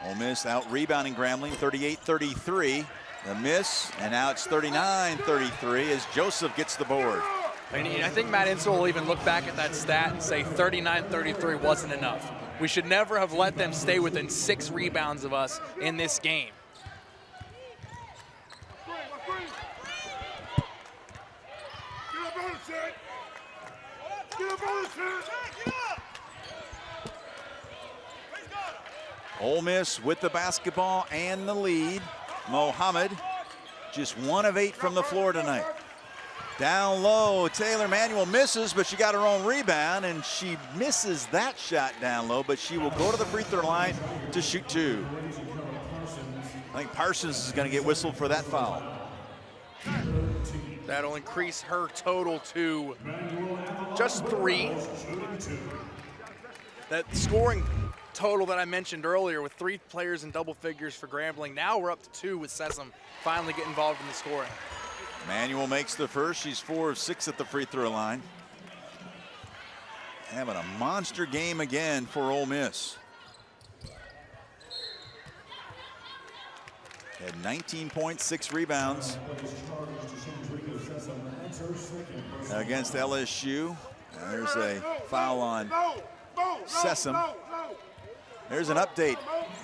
Ole Miss out rebounding Grambling 38-33. The miss, and now it's 39-33 as Joseph gets the board. And I think Matt Insel will even look back at that stat and say 39-33 wasn't enough. We should never have let them stay within 6 rebounds of us in this game. Ole Miss with the basketball and the lead. Mohammed just 1 of 8 from the floor tonight. Down low, Taylor Manuel misses, but she got her own rebound, and she misses that shot down low, but she will go to the free throw line to shoot 2. I think Parsons is going to get whistled for that foul. That'll increase her total to just 3. That scoring total that I mentioned earlier with 3 players in double figures for Grambling. Now we're up to 2 with Sessom finally get involved in the scoring. Manuel makes the first. She's 4 of 6 at the free throw line. Having a monster game again for Ole Miss. Had 19 points, 6 rebounds against LSU. There's a foul on Sessom. There's an update.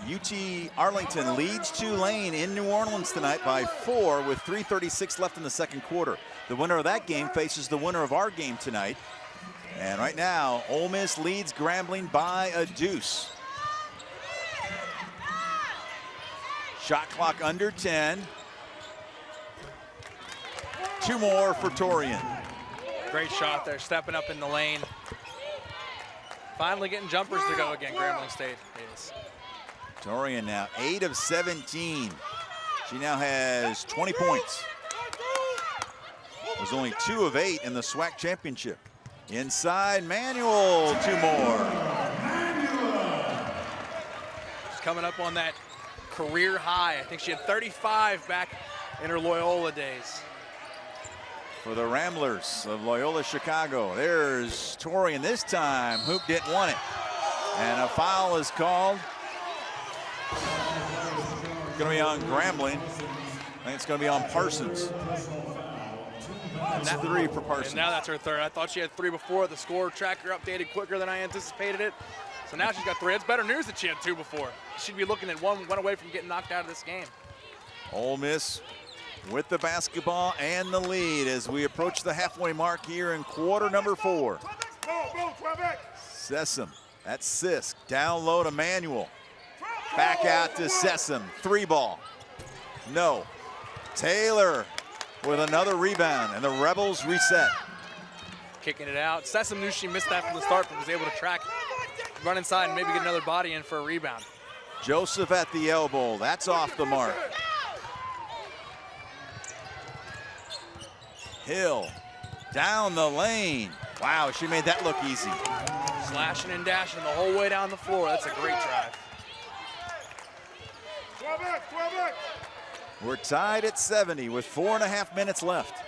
UT Arlington leads Tulane in New Orleans tonight by 4 with 3:36 left in the second quarter. The winner of that game faces the winner of our game tonight. And right now, Ole Miss leads Grambling by a deuce. Shot clock under 10. 2 more for Torian. Great shot there, stepping up in the lane. Finally getting jumpers to go again, Grambling State is. Torian now 8 of 17. She now has 20 points. Was only 2 of 8 in the SWAC championship. Inside, Manuel, 2 more. She's coming up on that career high. I think she had 35 back in her Loyola days. for the Ramblers of Loyola Chicago. There's Torian this time. Hoop didn't want it. And a foul is called. It's going to be on Grambling. I think it's going to be on Parsons. That's 3 for Parsons. And now that's her third. I thought she had 3 before. The score tracker updated quicker than I anticipated it. So now she's got 3. It's better news that she had 2 before. She'd be looking at one away from getting knocked out of this game. Ole Miss with the basketball and the lead as we approach the halfway mark here in quarter number 4. Sessom, that's Sisk, down low to Manuel. Back out to Sessom, 3 ball. No. Taylor with another rebound, and the Rebels reset. Kicking it out. Sessom knew she missed that from the start, but was able to track, run inside, and maybe get another body in for a rebound. Joseph at the elbow, that's off the mark. Hill down the lane. Wow, she made that look easy. Slashing and dashing the whole way down the floor. That's a great drive. We're tied at 70 with 4.5 minutes left.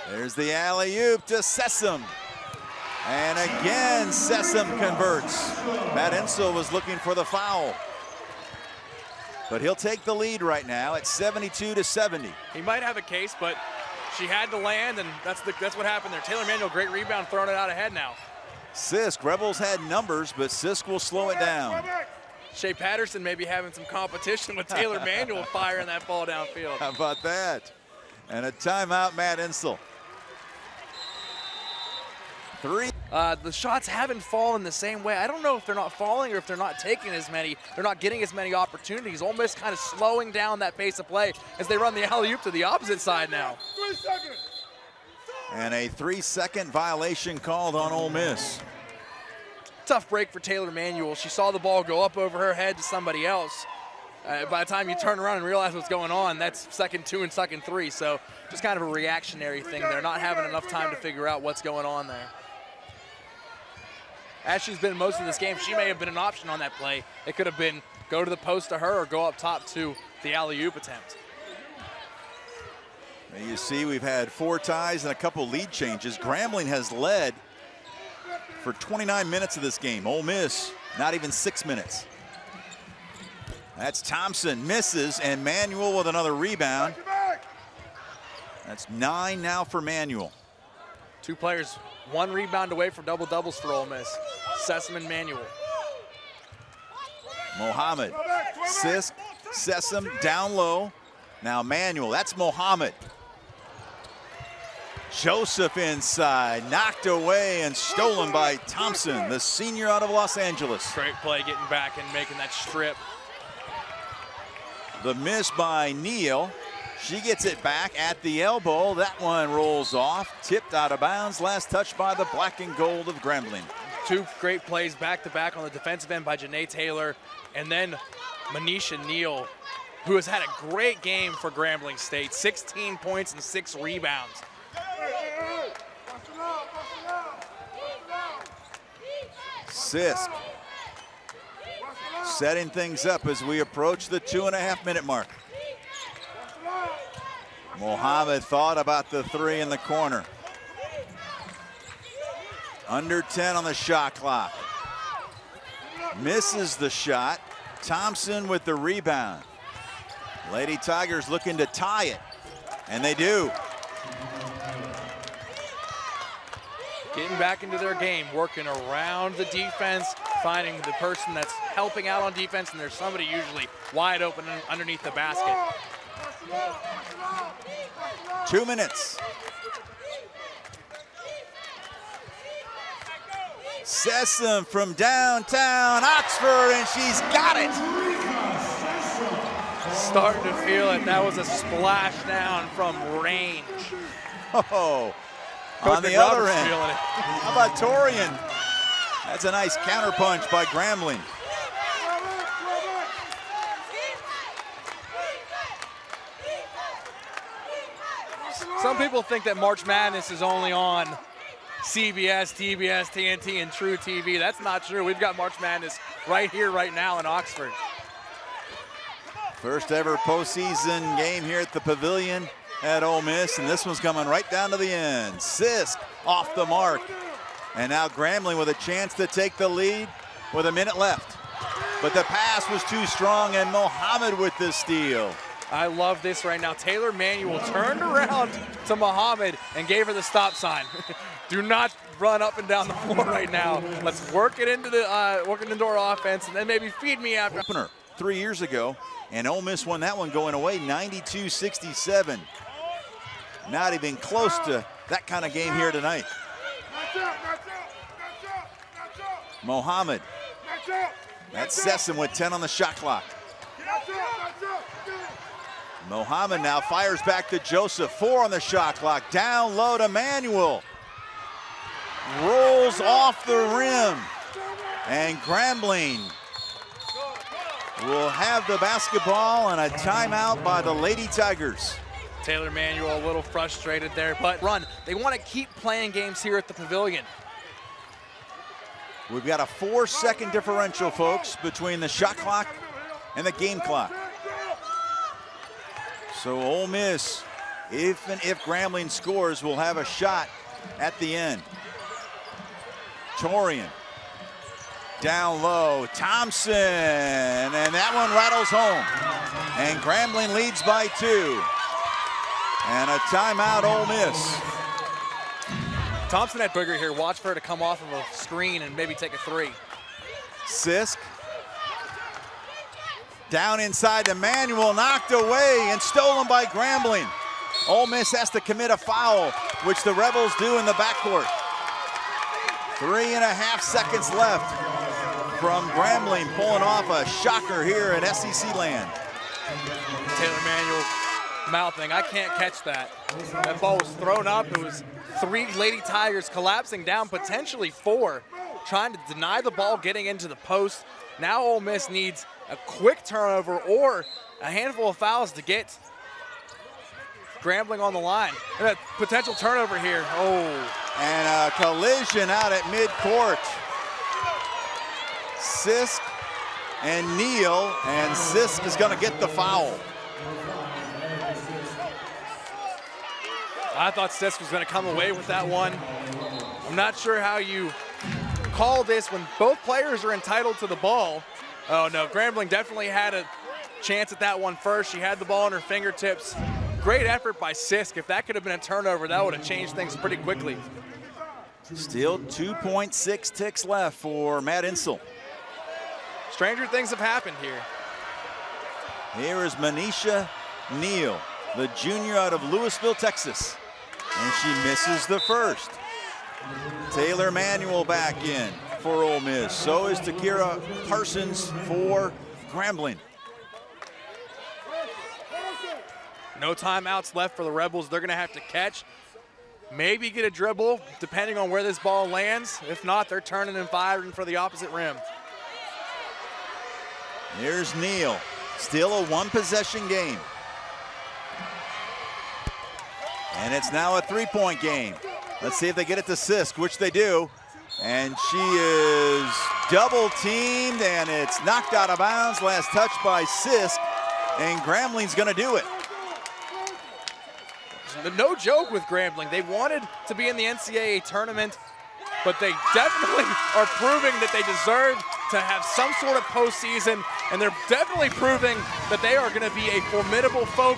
There's the alley-oop to Sessom. And again, Sessom converts. Matt Insel was looking for the foul. But he'll take the lead right now at 72-70. He might have a case, but she had to land, and that's what happened there. Taylor Manuel, great rebound, throwing it out ahead now. Sisk, Rebels had numbers, but Sisk will slow it down. Shea Patterson may be having some competition with Taylor Manuel firing that ball downfield. How about that? And a timeout, Matt Insel. 3. The shots haven't fallen the same way. I don't know if they're not falling or if they're not taking as many. They're not getting as many opportunities. Almost kind of slowing down that pace of play as they run the alley-oop to the opposite side now. 3 seconds. And a 3-second violation called on Ole Miss. Tough break for Taylor Manuel. She saw the ball go up over her head to somebody else. By the time you turn around and realize what's going on, that's second 2 and second 3. So just kind of a reactionary thing. They're not having enough time to figure out what's going on there. As she's been most of this game, she may have been an option on that play. It could have been go to the post to her or go up top to the alley-oop attempt. Now you see we've had 4 ties and a couple lead changes. Grambling has led for 29 minutes of this game. Ole Miss, not even 6 minutes. That's Thompson, misses, and Manuel with another rebound. That's 9 now for Manuel. 2 players, 1 rebound away from double-doubles for Ole Miss. Sessom and Manuel. Mohammed, Sisk, Sessom down low. Now Manuel, that's Mohammed. Joseph inside, knocked away and stolen by Thompson, the senior out of Los Angeles. Great play getting back and making that strip. The miss by Neal. She gets it back at the elbow. That one rolls off, tipped out of bounds. Last touch by the black and gold of Grambling. 2 great plays back-to-back on the defensive end by Janae Taylor. And then Manisha Neal, who has had a great game for Grambling State. 16 points and 6 rebounds. Sisk setting things up as we approach the 2.5 minute mark. Mohammed thought about the 3 in the corner. Under 10 on the shot clock. Misses the shot. Thompson with the rebound. Lady Tigers looking to tie it, and they do. Getting back into their game, working around the defense, finding the person that's helping out on defense, and there's somebody usually wide open underneath the basket. 2 minutes. Sessom from downtown Oxford, and she's got it. Starting to feel it. That was a splash down from range. Oh, Coach on the McRoberts other end. feeling it. How about Torian? That's a nice counterpunch by Grambling. Some people think that March Madness is only on CBS, TBS, TNT, and True TV. That's not true. We've got March Madness right here, right now in Oxford. First ever postseason game here at the Pavilion at Ole Miss, and this one's coming right down to the end. Sisk off the mark. And now Grambling with a chance to take the lead with a minute left. But the pass was too strong, and Muhammad with the steal. I love this right now. Taylor Manuel turned around to Muhammad and gave her the stop sign. Do not run up and down the floor right now. Let's work it into our offense, and then maybe feed me after. Opener 3 years ago, and Ole Miss won that one going away 92-67. Not even close to that kind of game here tonight. Muhammad. That's Sessom with 10 on the shot clock. Muhammad now fires back to Joseph. 4 on the shot clock. Down low to Manuel. Rolls off the rim. And Grambling will have the basketball and a timeout by the Lady Tigers. Taylor Manuel a little frustrated there, but run. They want to keep playing games here at the Pavilion. We've got a 4-second differential, folks, between the shot clock and the game clock. So Ole Miss, if Grambling scores, will have a shot at the end. Torian down low, Thompson, and that one rattles home. And Grambling leads by 2. And a timeout, Ole Miss. Thompson had bigger here. Watch for her to come off of a screen and maybe take a 3. Sisk. Down inside to Manuel, knocked away and stolen by Grambling. Ole Miss has to commit a foul, which the Rebels do in the backcourt. 3.5 seconds left from Grambling pulling off a shocker here in SEC land. Taylor Manuel mouthing, I can't catch that. That ball was thrown up. It was 3 Lady Tigers collapsing down, potentially 4, trying to deny the ball getting into the post. Now Ole Miss needs a quick turnover or a handful of fouls to get Grambling on the line. And a potential turnover here. Oh. And a collision out at midcourt. Sisk and Neal, and Sisk is going to get the foul. I thought Sisk was going to come away with that one. I'm not sure how you call this when both players are entitled to the ball. Oh no, Grambling definitely had a chance at that one first. She had the ball in her fingertips. Great effort by Sisk. If that could have been a turnover, that would have changed things pretty quickly. Still 2.6 ticks left for Matt Insel. Stranger things have happened here. Here is Manisha Neal, the junior out of Louisville, Texas. And she misses the first. Taylor Manuel back in for Ole Miss. So is Takira Parsons for Grambling. No timeouts left for the Rebels. They're going to have to catch, maybe get a dribble, depending on where this ball lands. If not, they're turning and firing for the opposite rim. Here's Neal. Still a 1-possession game. And it's now a 3-point game. Let's see if they get it to Sisk, which they do. And she is double teamed, and it's knocked out of bounds. Last touch by Sisk, and Grambling's going to do it. No joke with Grambling. They wanted to be in the NCAA tournament, but they definitely are proving that they deserve to have some sort of postseason, and they're definitely proving that they are going to be a formidable foe